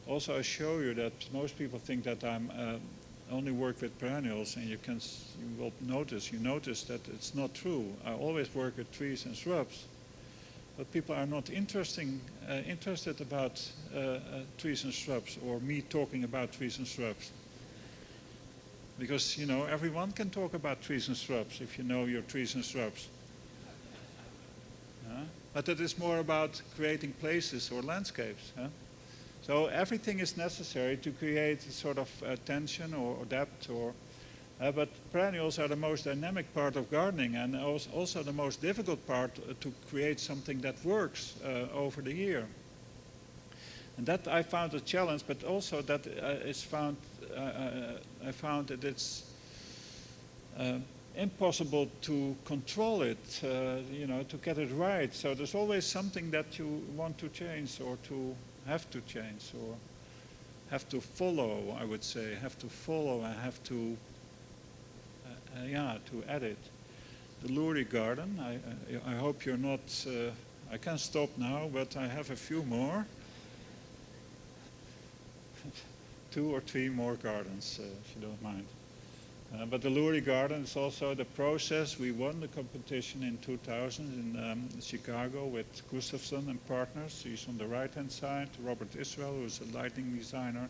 Also, I show you that most people think that I'm only work with perennials, and you will notice that it's not true. I always work with trees and shrubs. But people are not interested about trees and shrubs, or me talking about trees and shrubs. Because, everyone can talk about trees and shrubs if you know your trees and shrubs. But it is more about creating places or landscapes. So everything is necessary to create a sort of tension or depth but perennials are the most dynamic part of gardening, and also the most difficult part to create something that works over the year. And that I found a challenge, but also that I found that it's impossible to control it, to get it right. So there's always something that you want to change or to have to change or have to follow, I would say, have to follow and have to to edit. The Lurie garden, I hope you're not, I can stop now, but I have a few more. 2 or 3 more gardens, if you don't mind. But the Lurie garden is also the process. We won the competition in 2000 in Chicago with Gustafsson and partners. He's on the right-hand side, Robert Israel, who's a lighting designer.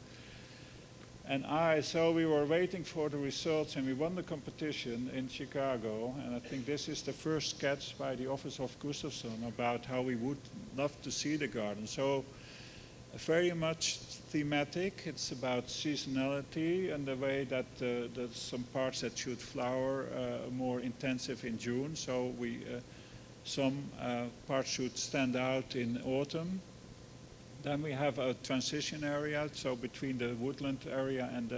And so we were waiting for the results, and we won the competition in Chicago. And I think this is the first sketch by the office of Gustafsson about how we would love to see the garden. So very much thematic. It's about seasonality and the way that there's some parts that should flower more intensive in June. So some parts should stand out in autumn. Then we have a transition area, so between the woodland area and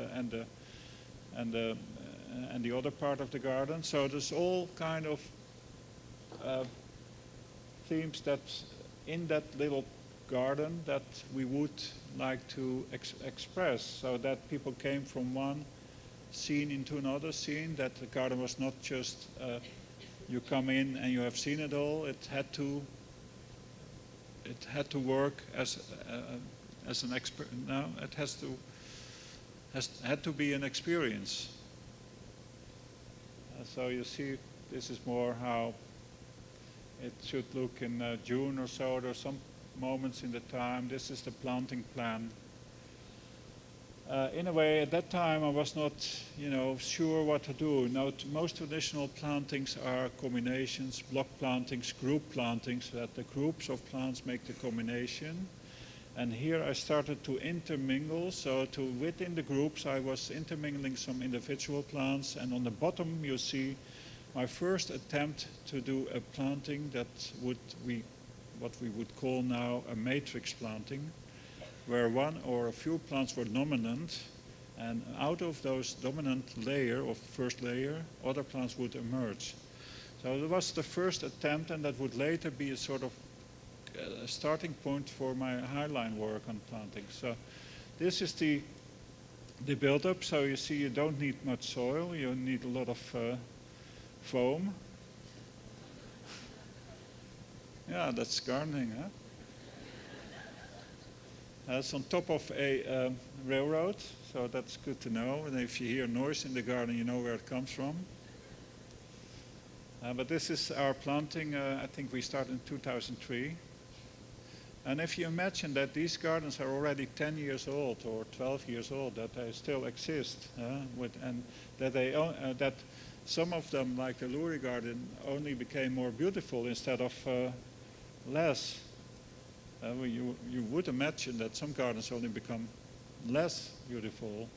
the other part of the garden. So there's all kind of themes that in that little garden that we would like to express, so that people came from one scene into another scene, that the garden was not just you come in and you have seen it all. It had to work as an had to be an experience. So you see, this is more how it should look in June or so. There's some moments in the time. This is the planting plan. In a way, at that time, I was not, sure what to do. Now, most traditional plantings are combinations, block plantings, group plantings, so that the groups of plants make the combination. And here I started to intermingle. So within the groups, I was intermingling some individual plants. And on the bottom, you see my first attempt to do a planting that what we would call now a matrix planting, where one or a few plants were dominant And out of those dominant layer, or first layer, other plants would emerge. So it was the first attempt, and that would later be a sort of starting point for my highline work on planting. So this is the build-up. So you see, you don't need much soil. You need a lot of foam. Yeah, that's gardening, huh? It's on top of a railroad, so that's good to know. And if you hear noise in the garden, you know where it comes from. But this is our planting. I think we started in 2003. And if you imagine that these gardens are already 10 years old or 12 years old, that they still exist, and that that some of them, like the Louri garden, only became more beautiful instead of less. You would imagine that some gardens only become less beautiful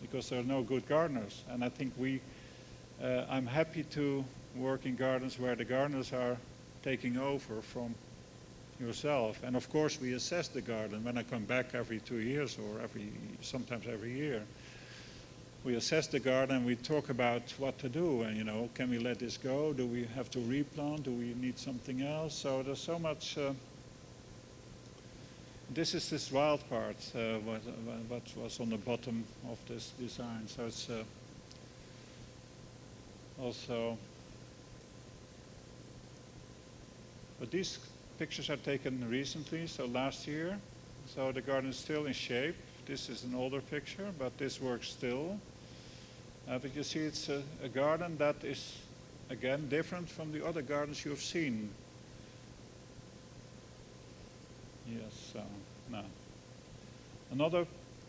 because there are no good gardeners. And I think I'm happy to work in gardens where the gardeners are taking over from yourself. And of course we assess the garden. When I come back every 2 years or sometimes every year, we assess the garden and we talk about what to do. And can we let this go? Do we have to replant? Do we need something else? So there's so much. This is this wild part, what was on the bottom of this design. So it's also. But these pictures are taken recently, so last year. So the garden is still in shape. This is an older picture, but this works still. But you see, it's a garden that is, again, different from the other gardens you have seen. Yes, now. Another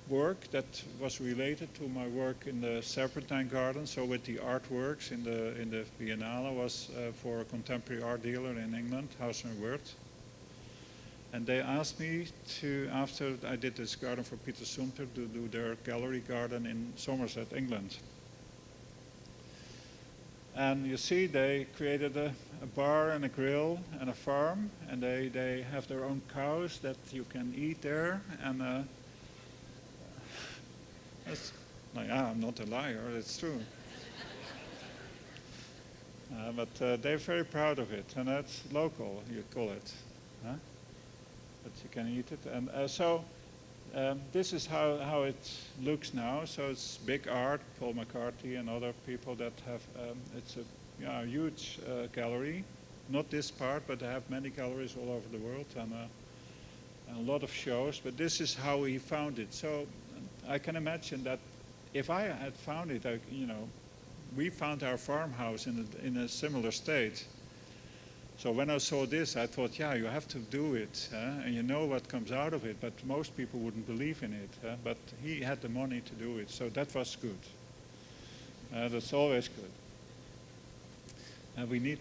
work that was related to my work in the Serpentine Garden, so with the artworks in the Biennale, was for a contemporary art dealer in England, House and Wirth. And they asked me to, after I did this garden for Peter Sumter, to do their gallery garden in Somerset, England. And you see, they created a bar and a grill and a farm, and they have their own cows that you can eat there. And I'm not a liar, it's true. But they're very proud of it, and that's local, you call it. Huh? But you can eat it. And so this is how it looks now. So it's big art, Paul McCarthy and other people that have, it's a huge gallery. Not this part, but they have many galleries all over the world and a lot of shows. But this is how he found it. So I can imagine that if I had found it, we found our farmhouse in a similar state. So when I saw this, I thought, yeah, you have to do it, and you know what comes out of it, but most people wouldn't believe in it. But he had the money to do it, so that was good. That's always good. And we need,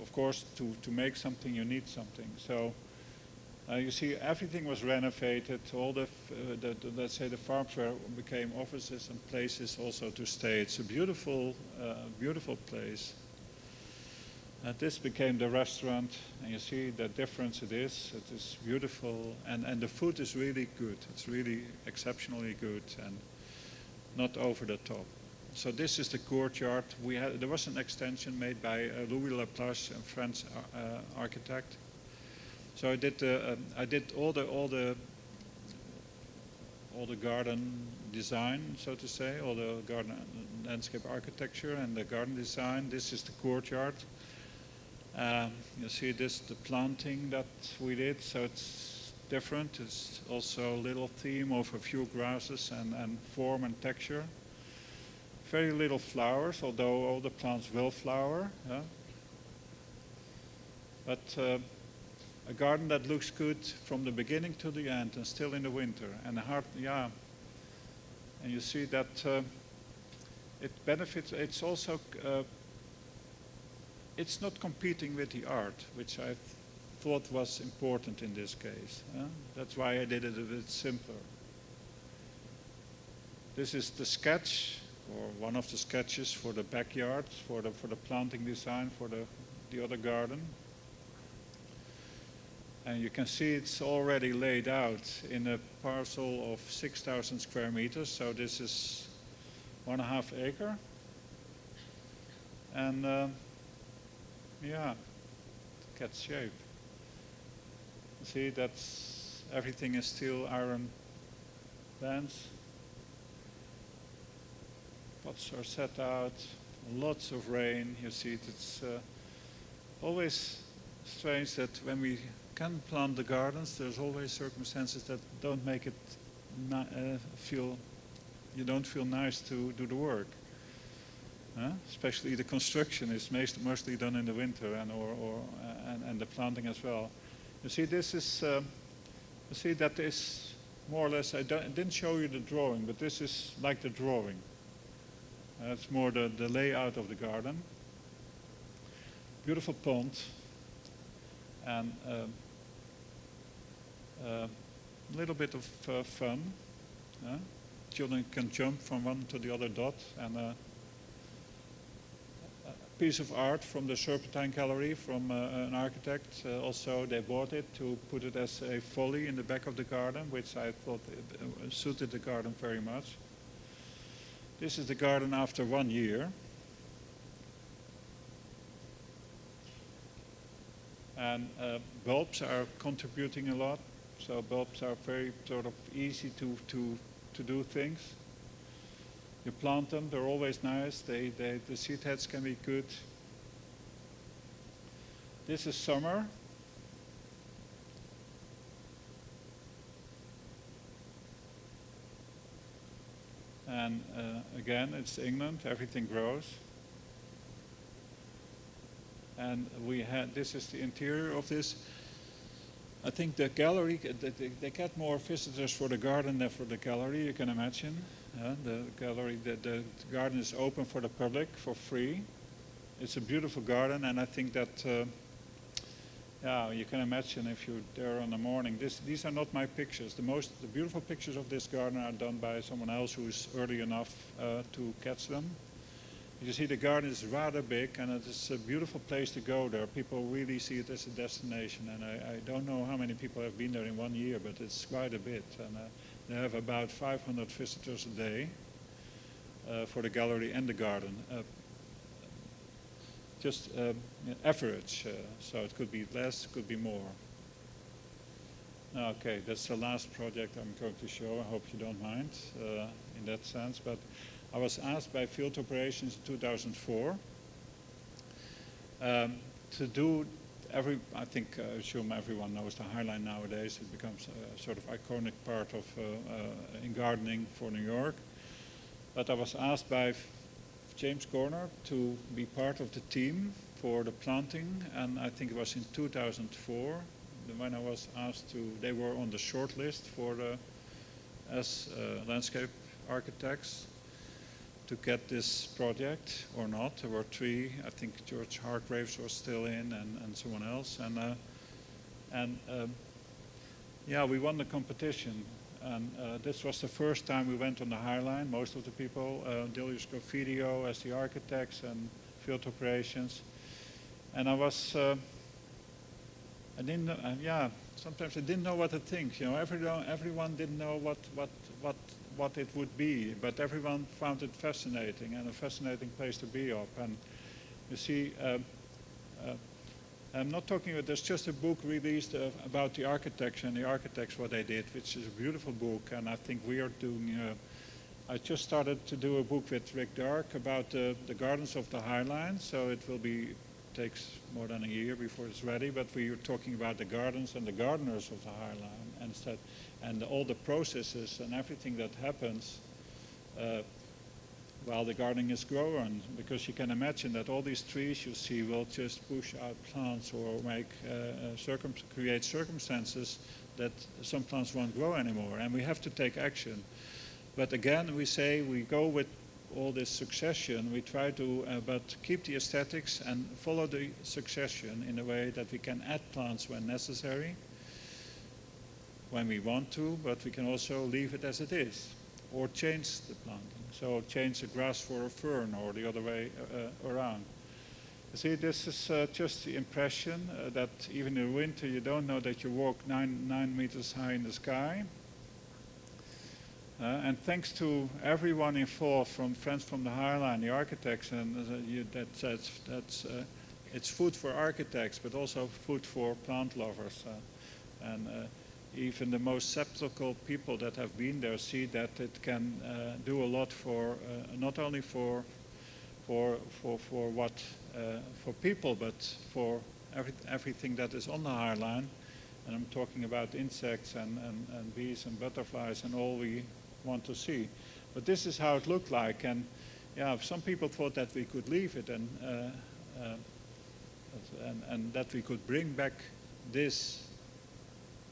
of course, to make something, you need something. So you see, everything was renovated. All let's say the farms became offices and places also to stay. It's a beautiful, beautiful place. This became the restaurant, and you see the difference it is. It is beautiful, and the food is really good. It's really exceptionally good and not over the top. So this is the courtyard. There was an extension made by Louis Laplace, a French architect. So I did all the garden design, so to say, all the garden landscape architecture and the garden design. This is the courtyard. You see this, the planting that we did, so it's different. It's also a little theme of a few grasses and form and texture. Very little flowers, although all the plants will flower. Yeah? But a garden that looks good from the beginning to the end and still in the winter. And and you see that it benefits, it's also it's not competing with the art, which I thought was important in this case. That's why I did it a bit simpler. This is the sketch, or one of the sketches for the backyard, for the planting design for the other garden. And you can see it's already laid out in a parcel of 6,000 square meters. So this is 1.5 acre. And yeah, it gets shape. See, that's everything is steel iron bands. Pots are set out, lots of rain. You see, it's always strange that when we can plant the gardens, there's always circumstances that don't make it you don't feel nice to do the work. Especially the construction is mostly done in the winter, and the planting as well. You see, this is you see that is more or less. I didn't show you the drawing, but this is like the drawing. It's more the layout of the garden. Beautiful pond, and a little bit of fun. Children can jump from one to the other dot, and a piece of art from the Serpentine Gallery from an architect. Also, they bought it to put it as a folly in the back of the garden, which I thought suited the garden very much. This is the garden after 1 year. And bulbs are contributing a lot. So bulbs are very sort of easy to do things. You plant them, they're always nice. The seed heads can be good. This is summer. And again, it's England, everything grows. And this is the interior of this. I think the gallery, they get more visitors for the garden than for the gallery, you can imagine. The garden is open for the public for free. It's a beautiful garden, and I think that, yeah, you can imagine if you're there in the morning. These are not my pictures. The beautiful pictures of this garden are done by someone else who is early enough to catch them. You see, the garden is rather big, and it's a beautiful place to go there. People really see it as a destination, and I don't know how many people have been there in 1 year, but it's quite a bit. And they have about 500 visitors a day for the gallery and the garden. Just average, so it could be less, could be more. Okay, that's the last project I'm going to show. I hope you don't mind in that sense. But I was asked by Field Operations in 2004 to do I assume everyone knows the High Line nowadays. It becomes a sort of iconic part of in gardening for New York. But I was asked by James Corner to be part of the team for the planting, and I think it was in 2004 when I was asked they were on the short list for as landscape architects to get this project or not. There were 3. I think George Hargraves was still in, and someone else. Yeah, we won the competition. And this was the first time we went on the High Line. Most of the people, Delius Gofidio as the architects and Field Operations. And I was, I didn't know, sometimes I didn't know what to think. You know, everyone didn't know what it would be, but everyone found it fascinating and a fascinating place to be up. And you see, I'm not talking about, there's just a book released about the architecture and the architects, what they did, which is a beautiful book. And I think we are doing, I just started to do a book with Rick Dark about the gardens of the High Line. So it will takes more than a year before it's ready, but we are talking about the gardens and the gardeners of the High Line and all the processes and everything that happens while the gardening is growing, because you can imagine that all these trees you see will just push out plants or create circumstances that some plants won't grow anymore, and we have to take action. But again, we say we go with all this succession, we try to but keep the aesthetics and follow the succession in a way that we can add plants when necessary, when we want to, but we can also leave it as it is, or change the planting. So change the grass for a fern or the other way around. You see, this is just the impression that even in winter you don't know that you walk 9 meters high in the sky. And thanks to everyone involved, from friends from the Highline, the architects, and it's food for architects, but also food for plant lovers. And even the most skeptical people that have been there see that it can do a lot for not only for people, but for everything that is on the Highline. And I'm talking about insects and bees and butterflies and all we want to see. But this is how it looked like, and yeah, some people thought that we could leave it and that we could bring back this.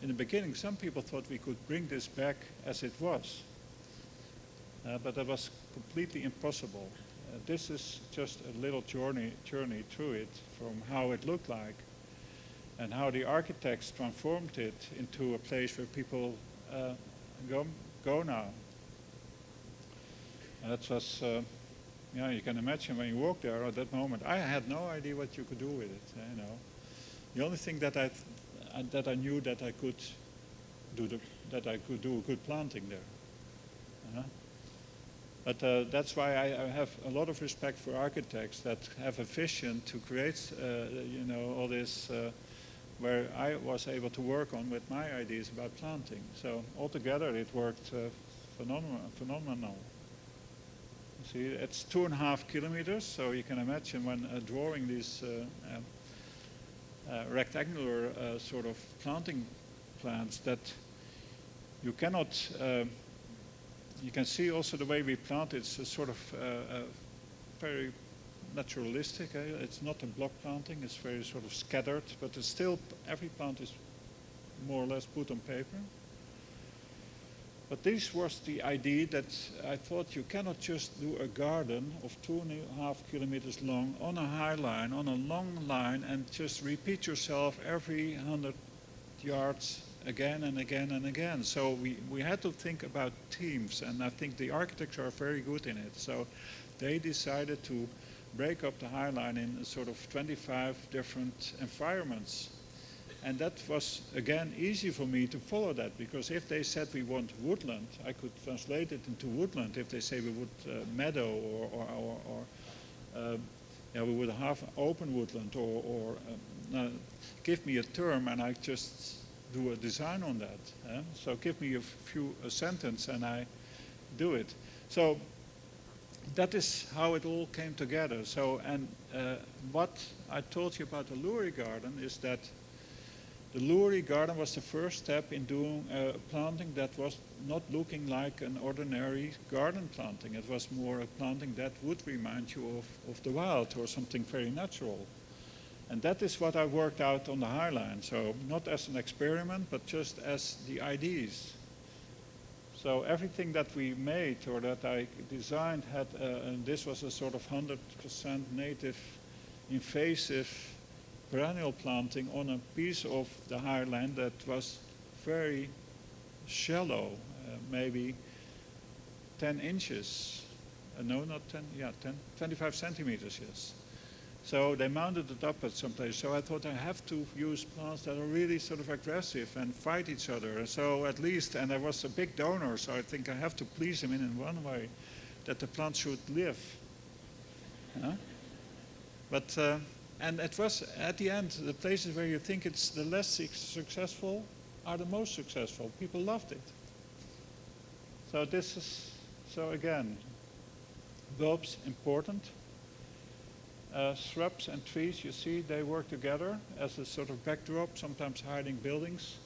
In the beginning, some people thought we could bring this back as it was, but that was completely impossible. This is just a little journey through it, from how it looked like and how the architects transformed it into a place where people go now. And that was, yeah, you can imagine when you walk there at that moment. I had no idea what you could do with it. You know, the only thing that I knew that I could do good planting there. But that's why I have a lot of respect for architects that have a vision to create, you know, all this, where I was able to work on with my ideas about planting. So altogether it worked phenomenal. You see, it's 2.5 kilometers, so you can imagine when drawing these rectangular sort of planting plants that you cannot. You can see also the way we plant. It's a sort of very naturalistic. It's not a block planting. It's very sort of scattered, but it's still every plant is more or less put on paper. But this was the idea that I thought you cannot just do a garden of 2.5 kilometers long on a high line, on a long line, and just repeat yourself every 100 yards again and again and again. So we had to think about themes, and I think the architects are very good in it. So they decided to break up the High Line in sort of 25 different environments. And that was, again, easy for me to follow that, because if they said we want woodland, I could translate it into woodland. If they say we would meadow or yeah, we would have open woodland, or give me a term and I just do a design on that. So give me a sentence and I do it. So that is how it all came together. So, and what I told you about the Lurie Garden is that the Lurie Garden was the first step in doing planting that was not looking like an ordinary garden planting. It was more a planting that would remind you of the wild or something very natural. And that is what I worked out on the High Line. So not as an experiment, but just as the ideas. So everything that we made or that I designed had, and this was a sort of 100% native invasive perennial planting on a piece of the High Line that was very shallow, maybe 10 inches. No, not 10, yeah, 25 centimeters, yes. So they mounted it up at some place. So I thought I have to use plants that are really sort of aggressive and fight each other. So at least, and I was a big donor, so I think I have to please him in one way, that the plant should live. But, and it was, at the end, the places where you think it's the less successful are the most successful. People loved it. So this is, so again, bulbs important. Shrubs and trees, you see, they work together as a sort of backdrop, sometimes hiding buildings,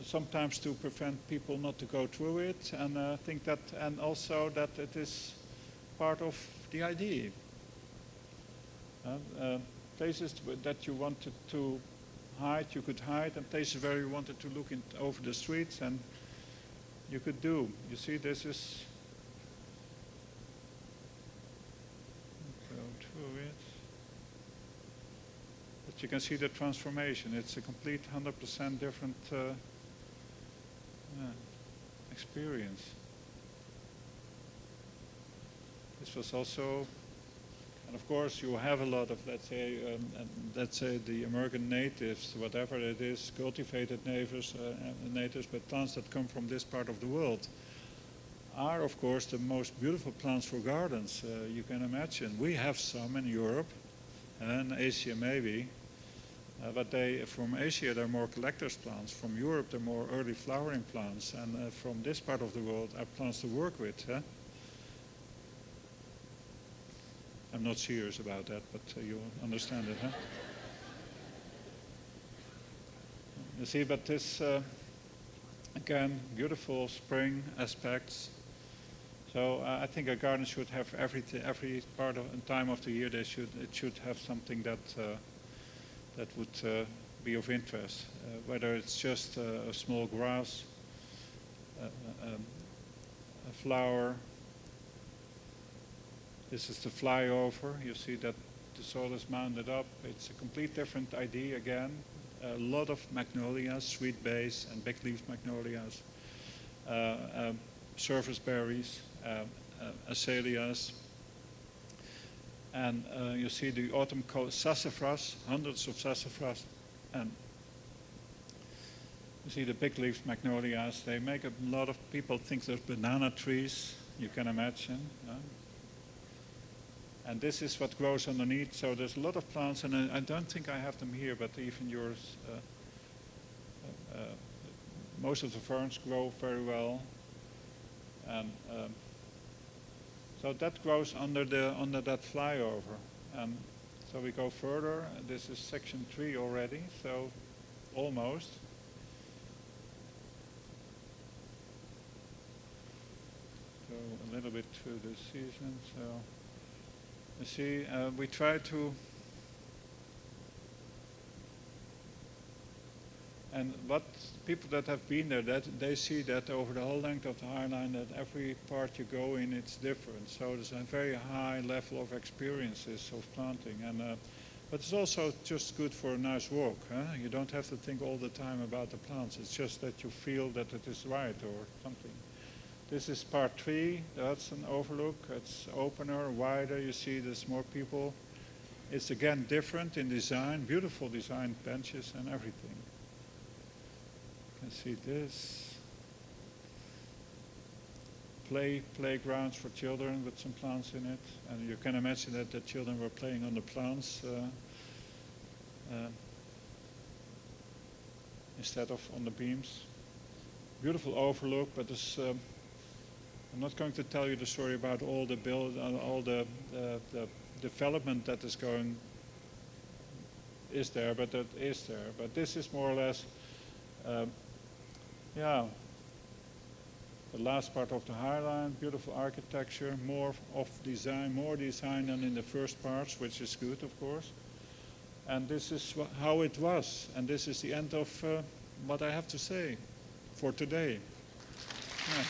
sometimes to prevent people not to go through it, and I think that, and also that it is part of the idea. Places that you wanted to hide, you could hide, and places where you wanted to look over the streets, and you could do. You see, this is but you can see the transformation. It's a complete 100% different experience. This was also, And of course, you have a lot of, let's say the American natives, whatever it is, cultivated natives, but plants that come from this part of the world are, of course, the most beautiful plants for gardens you can imagine. We have some in Europe and Asia maybe, but from Asia they're more collectors' plants. From Europe they're more early flowering plants, and from this part of the world are plants to work with. I'm not serious about that, but you understand it, You see, but this, again, beautiful spring aspects. So I think a garden should have every part of time of the year. It should have something that would be of interest. Whether it's just a small grass, a flower. This is the flyover. You see that the soil is mounded up. It's a complete different idea again. A lot of magnolias, sweet bays and big leaf magnolias, surface berries, azaleas, and you see the autumn sassafras, hundreds of sassafras, and you see the big leaf magnolias. They make a lot of people think they're banana trees, you can imagine. And this is what grows underneath. So there's a lot of plants, and I don't think I have them here, but even yours, most of the ferns grow very well. And so that grows under that flyover. And so we go further. This is section 3 already, so almost. So a little bit through the season. So you see, we try to, and what people that have been there, that they see that over the whole length of the High Line, that every part you go in, it's different. So there's a very high level of experiences of planting, and but it's also just good for a nice walk. You don't have to think all the time about the plants. It's just that you feel that it is right or something. This is part 3. That's an overlook. It's opener, wider. You see there's more people. It's again different in design, beautiful design, benches and everything. You can see this. Playgrounds for children with some plants in it. And you can imagine that the children were playing on the plants instead of on the beams. Beautiful overlook, but there's I'm not going to tell you the story about all the development that is there, but that is there. But this is more or less, the last part of the High Line, beautiful architecture, more design than in the first parts, which is good, of course. And this is how it was, and this is the end of what I have to say for today. Yeah.